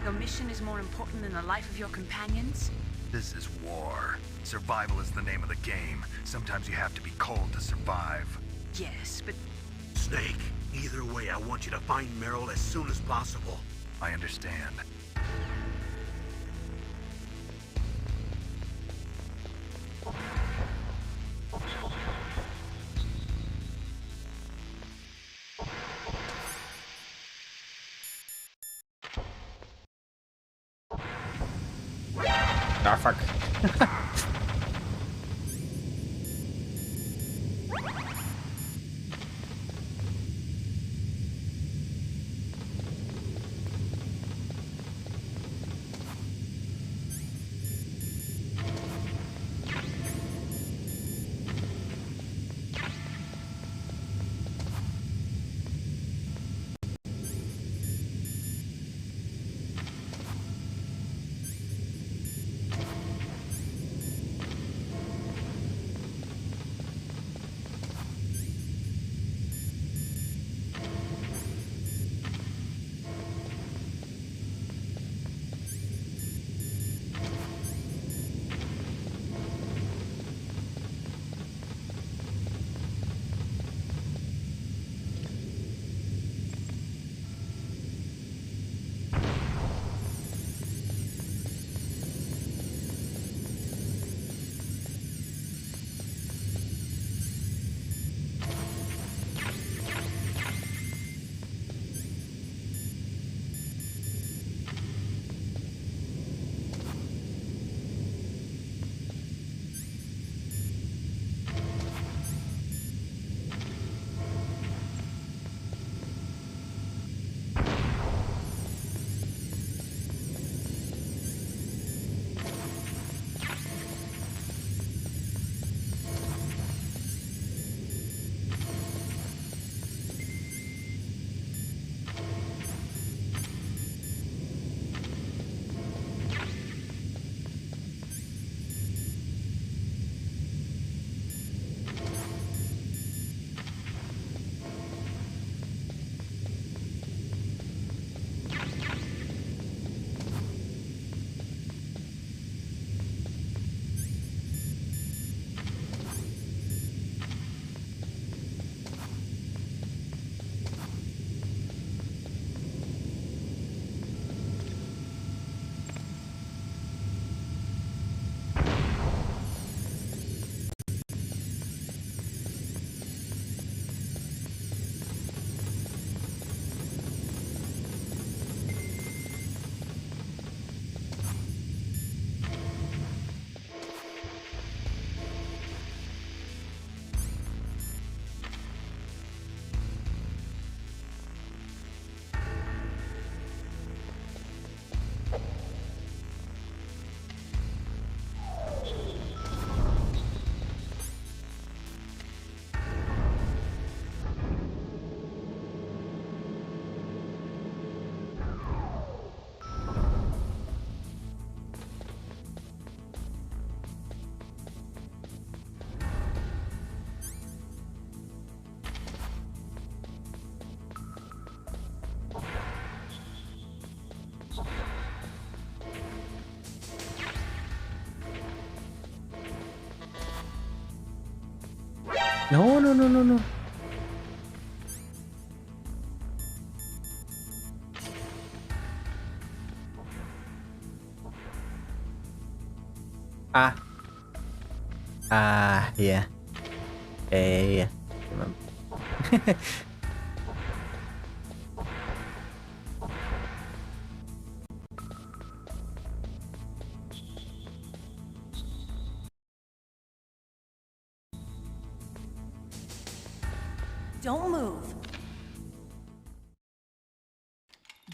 Your mission is more important than the life of your companions? This is war. Survival is the name of the game. Sometimes you have to be cold to survive. Yes, but... Snake, either way, I want you to find Meryl as soon as possible. I understand. Ah, fuck. No, no, no, no, no. Ah. Ah, yeah. Yeah. Don't move.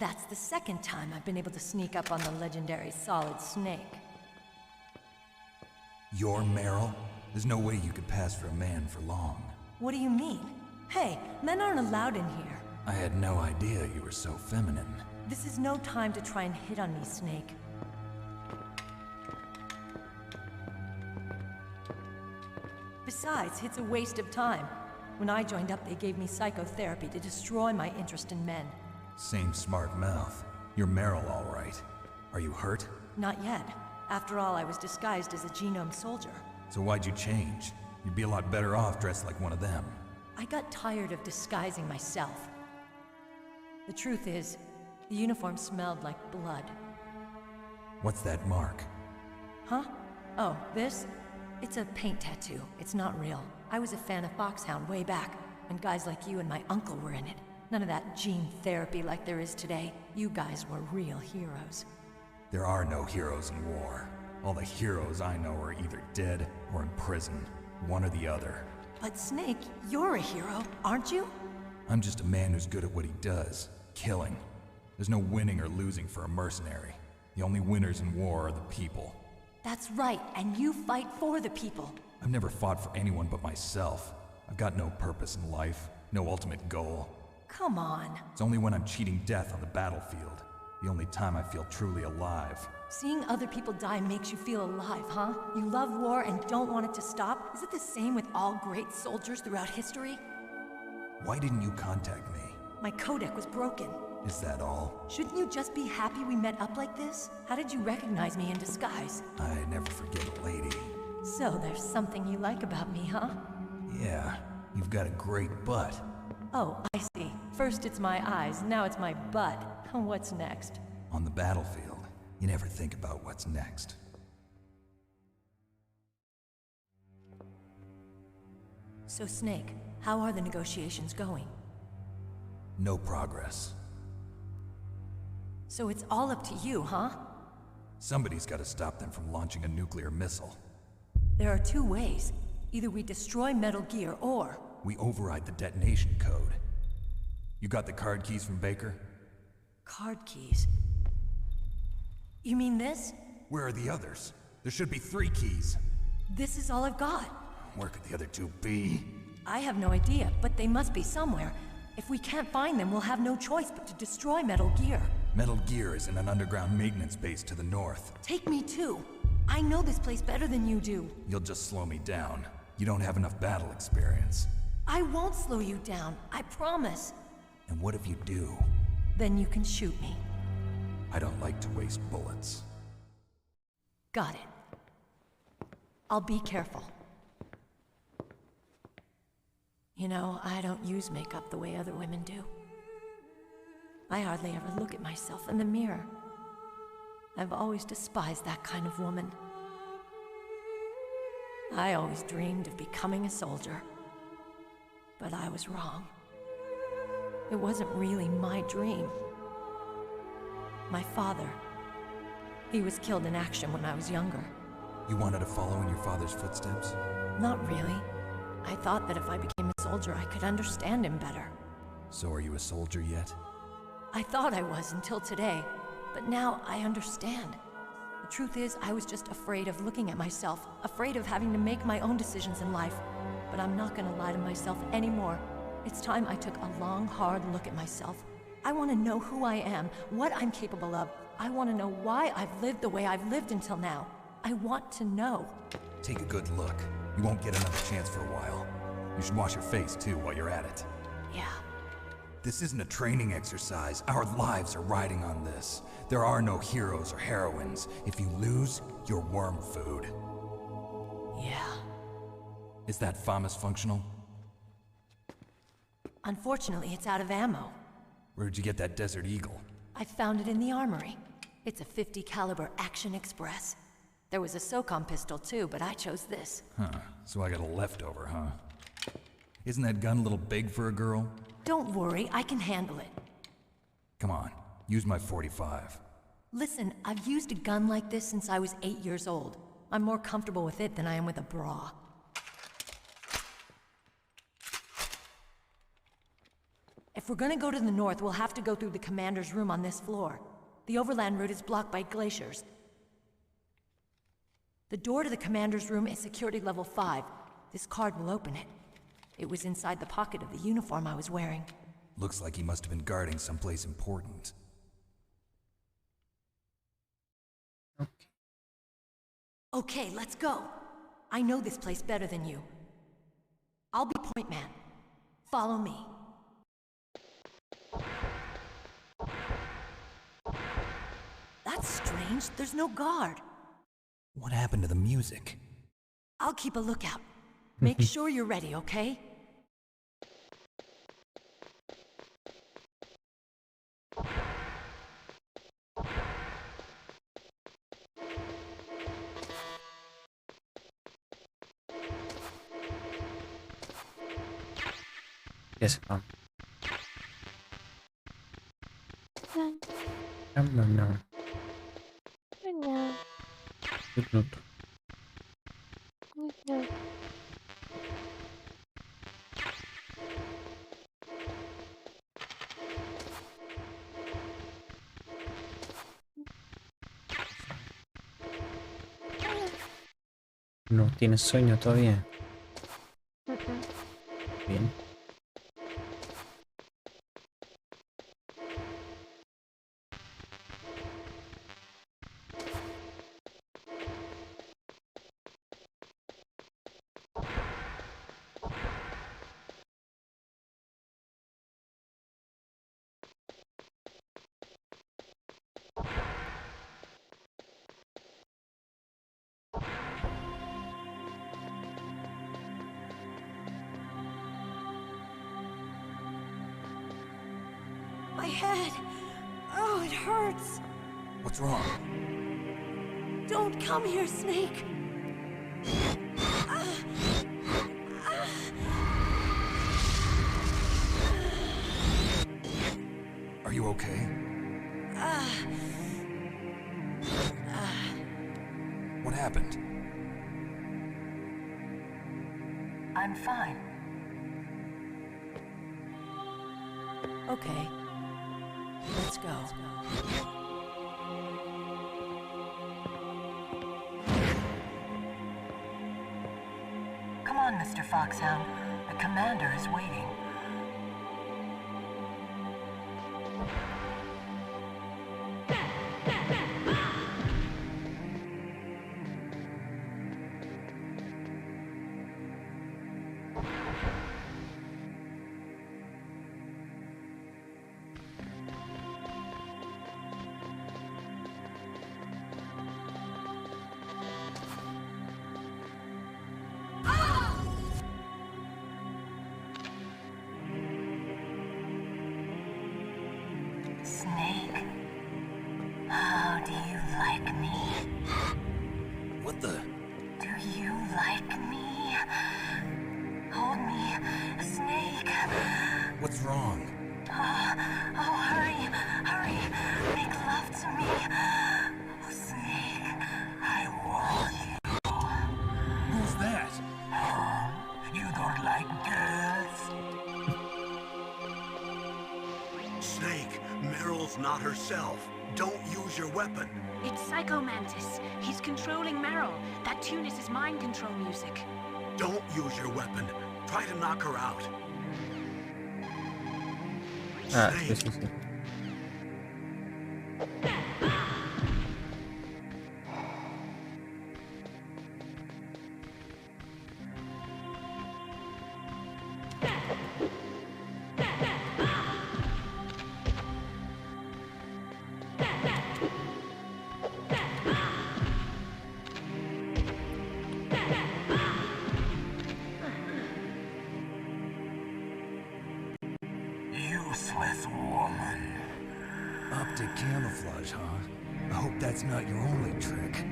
That's the second time I've been able to sneak up on the legendary Solid Snake. You're Meryl? There's no way you could pass for a man for long. What do you mean? Hey, men aren't allowed in here. I had no idea you were so feminine. This is no time to try and hit on me, Snake. Besides, it's a waste of time. When I joined up, they gave me psychotherapy to destroy my interest in men. Same smart mouth. You're Meryl, all right. Are you hurt? Not yet. After all, I was disguised as a genome soldier. So why'd you change? You'd be a lot better off dressed like one of them. I got tired of disguising myself. The truth is, the uniform smelled like blood. What's that mark? Huh? Oh, this? It's a paint tattoo. It's not real. I was a fan of Foxhound way back, and guys like you and my uncle were in it. None of that gene therapy like there is today. You guys were real heroes. There are no heroes in war. All the heroes I know are either dead or in prison. One or the other. But Snake, you're a hero, aren't you? I'm just a man who's good at what he does. Killing. There's no winning or losing for a mercenary. The only winners in war are the people. That's right, and you fight for the people. I've never fought for anyone but myself. I've got no purpose in life, no ultimate goal. Come on. It's only when I'm cheating death on the battlefield. The only time I feel truly alive. Seeing other people die makes you feel alive, huh? You love war and don't want it to stop? Is it the same with all great soldiers throughout history? Why didn't you contact me? My codec was broken. Is that all? Shouldn't you just be happy we met up like this? How did you recognize me in disguise? I never forget a lady. So there's something you like about me, huh? Yeah, you've got a great butt. Oh, I see. First it's my eyes, now it's my butt. What's next? On the battlefield, you never think about what's next. So Snake, how are the negotiations going? No progress. So it's all up to you, huh? Somebody's got to stop them from launching a nuclear missile. There are two ways. Either we destroy Metal Gear, or... we override the detonation code. You got the card keys from Baker? Card keys? You mean this? Where are the others? There should be 3 keys. This is all I've got. Where could the other 2 be? I have no idea, but they must be somewhere. If we can't find them, we'll have no choice but to destroy Metal Gear. Metal Gear is in an underground maintenance base to the north. Take me too. I know this place better than you do. You'll just slow me down. You don't have enough battle experience. I won't slow you down, I promise. And what if you do? Then you can shoot me. I don't like to waste bullets. Got it. I'll be careful. You know, I don't use makeup the way other women do. I hardly ever look at myself in the mirror. I've always despised that kind of woman. I always dreamed of becoming a soldier. But I was wrong. It wasn't really my dream. My father, he was killed in action when I was younger. You wanted to follow in your father's footsteps? Not really. I thought that if I became a soldier, I could understand him better. So are you a soldier yet? I thought I was until today, but now I understand. The truth is, I was just afraid of looking at myself, afraid of having to make my own decisions in life. But I'm not gonna lie to myself anymore. It's time I took a long, hard look at myself. I want to know who I am, what I'm capable of. I want to know why I've lived the way I've lived until now. I want to know. Take a good look. You won't get another chance for a while. You should wash your face, too, while you're at it. Yeah. This isn't a training exercise. Our lives are riding on this. There are no heroes or heroines. If you lose, you're worm food. Yeah. Is that FAMAS functional? Unfortunately, it's out of ammo. Where'd you get that Desert Eagle? I found it in the armory. It's a .50 caliber Action Express. There was a SOCOM pistol too, but I chose this. Huh, so I got a leftover, huh? Isn't that gun a little big for a girl? Don't worry, I can handle it. Come on, use my .45. Listen, I've used a gun like this since I was 8 years old. I'm more comfortable with it than I am with a bra. If we're gonna go to the north, we'll have to go through the commander's room on this floor. The overland route is blocked by glaciers. The door to the commander's room is security level 5. This card will open it. It was inside the pocket of the uniform I was wearing. Looks like he must have been guarding someplace important. Okay, let's go. I know this place better than you. I'll be point man. Follow me. That's strange. There's no guard. What happened to the music? I'll keep a lookout. Make sure you're ready, okay? Yes, no. Good note. No tienes sueño todavía. Bien. My head! Oh, it hurts! What's wrong? Don't come here, Snake! Are you okay? What happened? I'm fine. Okay. Let's go. Come on, Mr. Foxhound. The commander is waiting. Snake, how do you like me? What the? Do you like me? Hold me, Snake. What's wrong? Oh, hurry, hurry. Make love to me. Oh, Snake, I want you. Who's that? Oh, you don't like girls? Snake, Meryl's not herself. Don't use your weapon. It's Psycho Mantis. He's controlling Meryl. That tune is his mind control music. Don't use your weapon. Try to knock her out. Snake. Useless woman. Optic camouflage, huh? I hope that's not your only trick.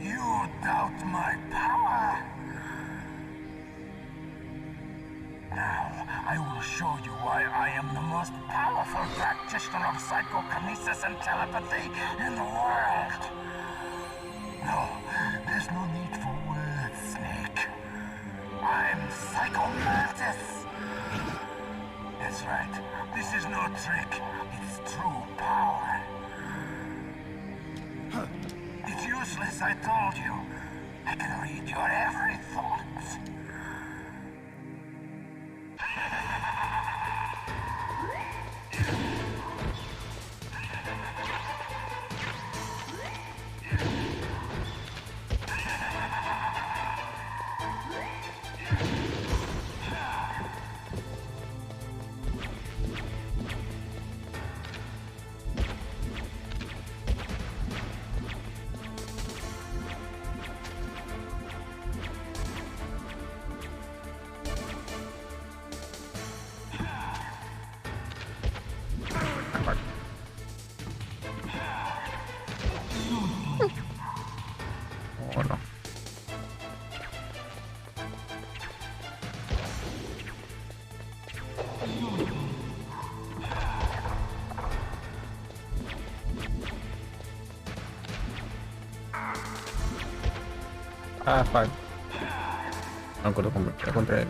You doubt my power? Now, I will show you why I am the most powerful practitioner of psychokinesis and telepathy in the world. No, there's no need for words, Snake. I'm Psycho Mantis. That's right. This is no trick. It's true power. It's useless, I told you. I can read your every thought. Oh no. Ah, fuck. No puedo comprar contra él.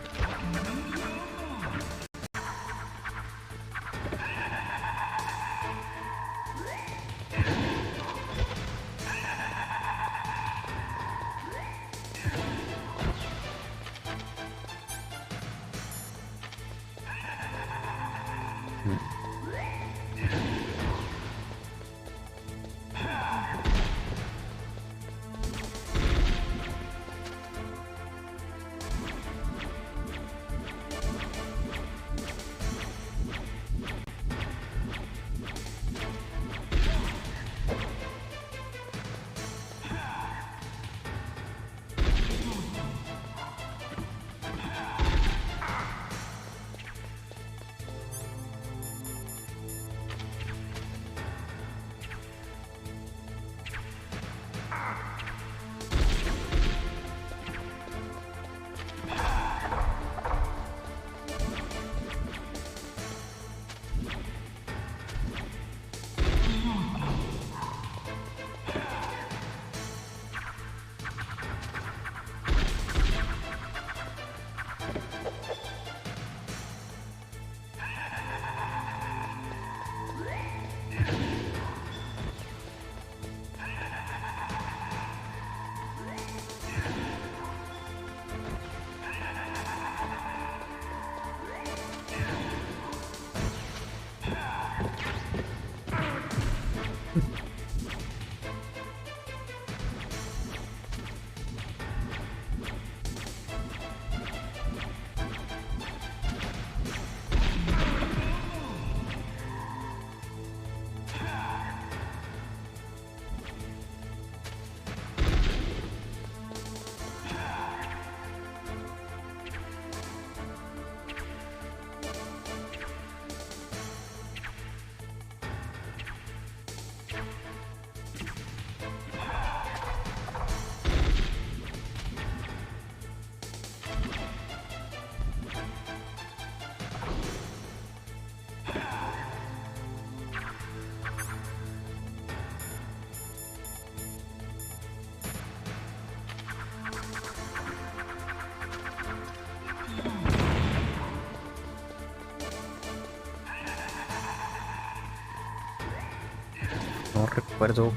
No recuerdo.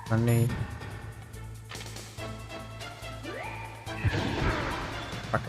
Vale. Fuck.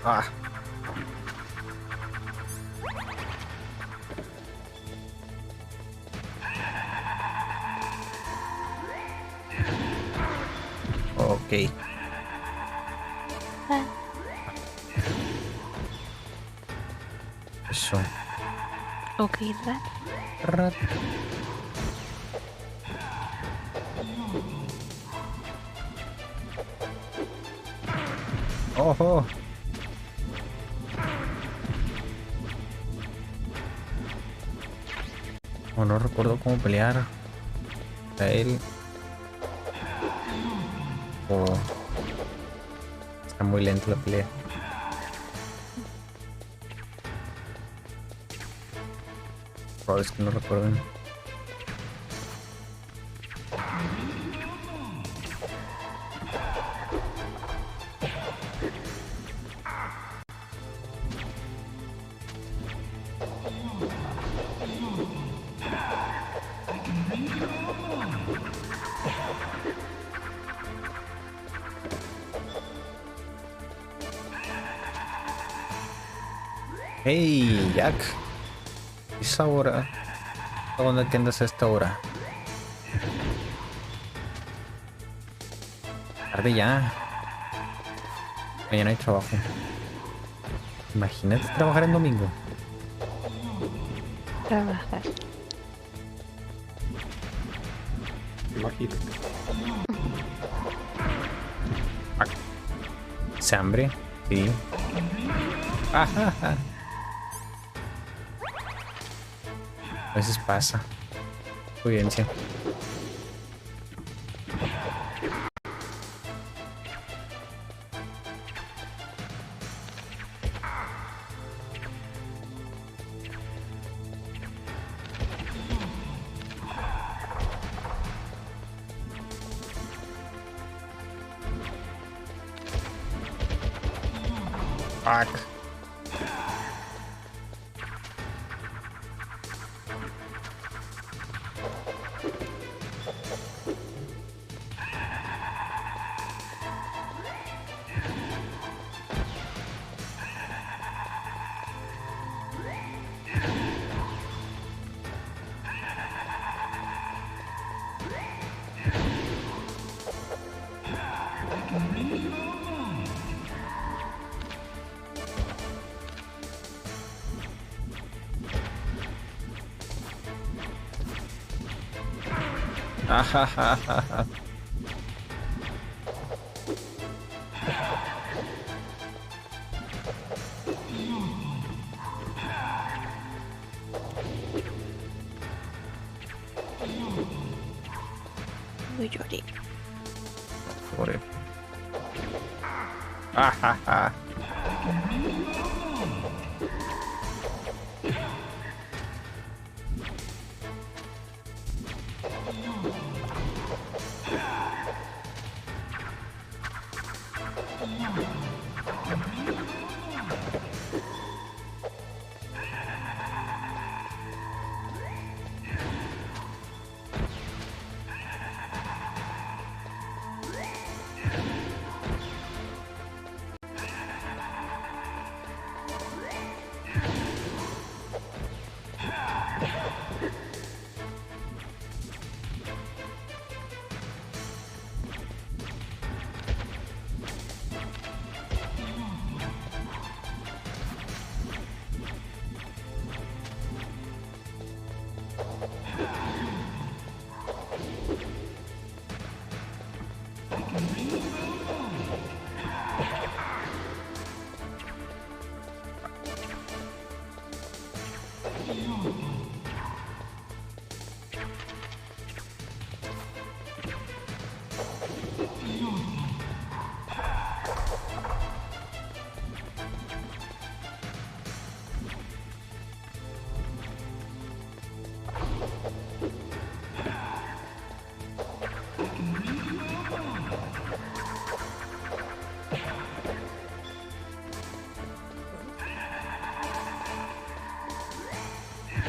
Ah. Ok. Eso. Ok, rat. Rat. Ojo. Oh, no recuerdo cómo pelear a él. Oh. Está muy lento la pelea. Oh, es que no recuerdo. Hey, Jack. ¿Es ahora? ¿A dónde te andas a esta hora? Tarde ya. Mañana hay trabajo. Imagínate trabajar en domingo. Trabajar. Imagínate. ¿Se hambre? Sí. Ajaja. A veces pasa. Prudencia. Fuck. Ajajaja. No lloré. Pobre. Ajaja.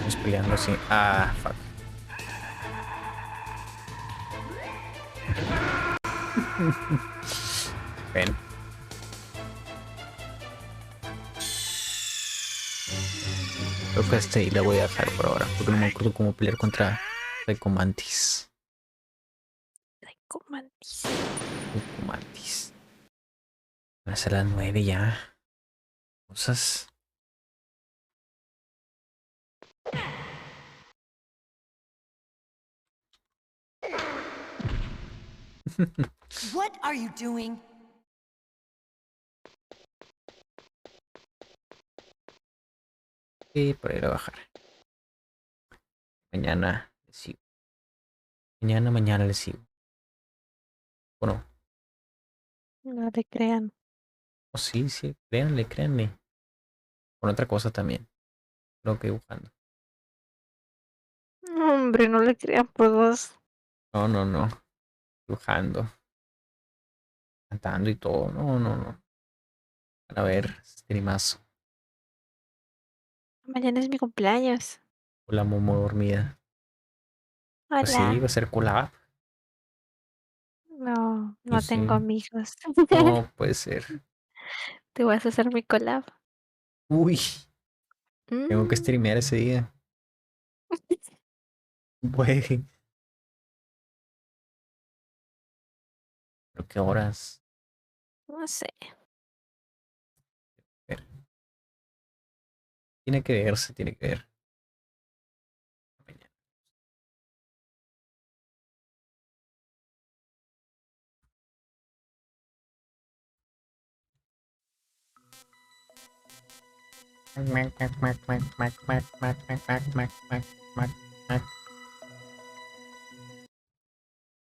Estamos peleando así. Ah, fuck. Ven. Creo que hasta ahí la voy a dejar por ahora, porque no me acuerdo cómo pelear contra Psychomantis. Psychomantis. Van a ser las 9 ya. Cosas. What are you doing? Y para ir a bajar. Mañana les sigo. Mañana les sigo. Bueno, No le crean. oh, sí, créanle. Con otra cosa también. Creo que dibujando. Hombre, no le crean por dos. No. Dibujando. Cantando y todo. No. A ver, streamazo. Mañana es mi cumpleaños. La momo dormida. Pues sí, Hola. va a ser collab. No, Y no sí. tengo amigos. No puede ser. Te vas a hacer mi collab. Uy, tengo que Mm, streamear ese día. Güey. ¿Pero qué horas? no sé. A ver, tiene que verse, tiene que ver.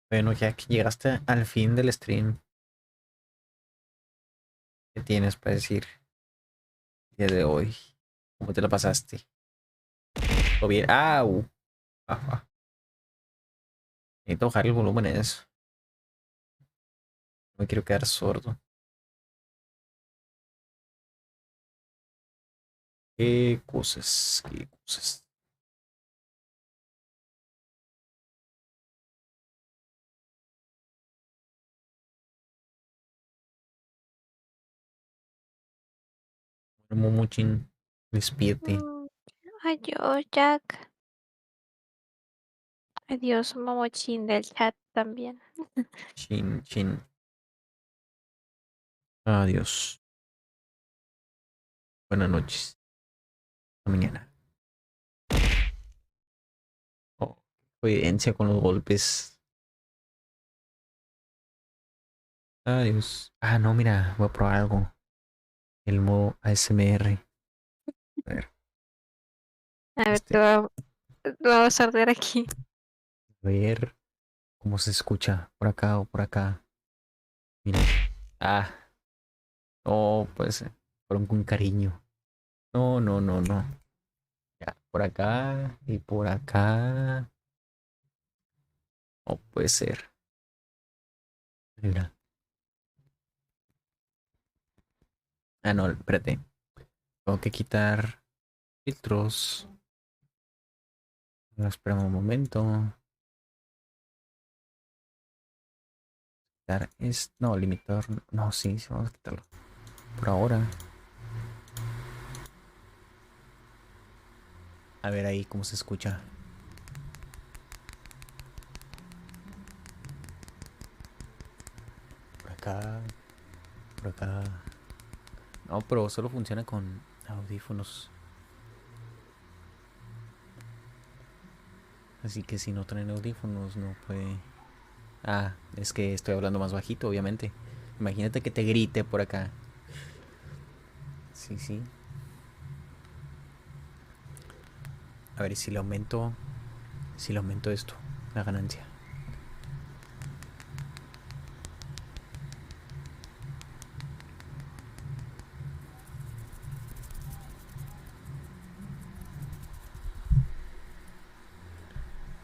Bueno, ya que llegaste al fin del stream, ¿qué tienes para decir el día de hoy? ¿Cómo te la pasaste? ¿Todo bien? ¡Au! Ajá. Necesito bajar el volumen a eso. No me quiero quedar sordo. Qué cosas, qué cosas. Momuchin, despídete. Adiós, Jack. Adiós, Momochín del chat también. Chin. Adiós. Buenas noches. Hasta mañana. Oh, evidencia con los golpes. Adiós. Ah, no, mira, voy a probar algo. El modo ASMR. A ver, A ver, este. te va a sordear aquí. A ver cómo se escucha por acá o por acá. Mira. Ah, no, pues, fueron con cariño. No. Ya, por acá y por acá. No puede ser. Mira. Ah, no, espérate. Tengo que quitar filtros. No, espera un momento. Quitar es. No, limitador. No, sí, vamos a quitarlo. Por ahora. A ver ahí cómo se escucha. Por acá. Por acá. No, pero solo funciona con audífonos. Así que si no traen audífonos no puede. Ah, es que estoy hablando más bajito, obviamente. Imagínate que te grite por acá. Sí. A ver, si le aumento. Si le aumento esto, la ganancia.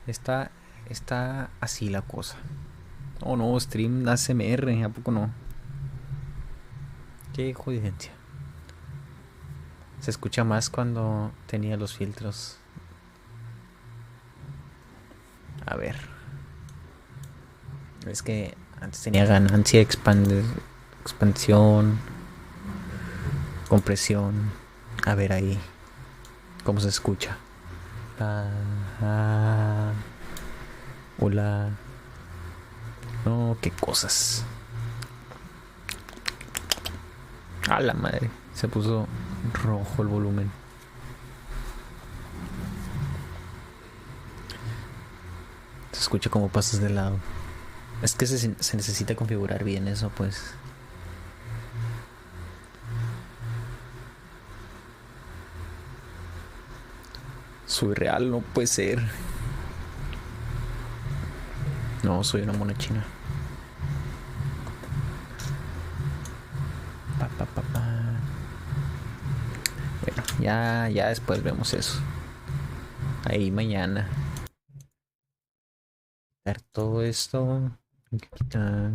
Está así la cosa. Oh no, stream ASMR, ¿a poco no? Qué jodidencia. Se escucha más cuando tenía los filtros. A ver. Es que antes tenía ganancia, expansión, compresión. A ver ahí. ¿Cómo se escucha? Hola. No, qué cosas. A la madre. Se puso rojo el volumen. Se escucha como pasas de lado. Es que se necesita configurar bien eso, pues. Soy real, no puede ser. No, soy una mona china. Bueno, ya después vemos eso. Ahí mañana. Quitar todo esto. Quitar.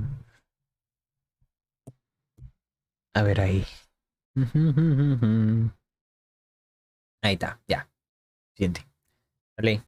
A ver ahí. Ahí está, ya. Siguiente. Vale.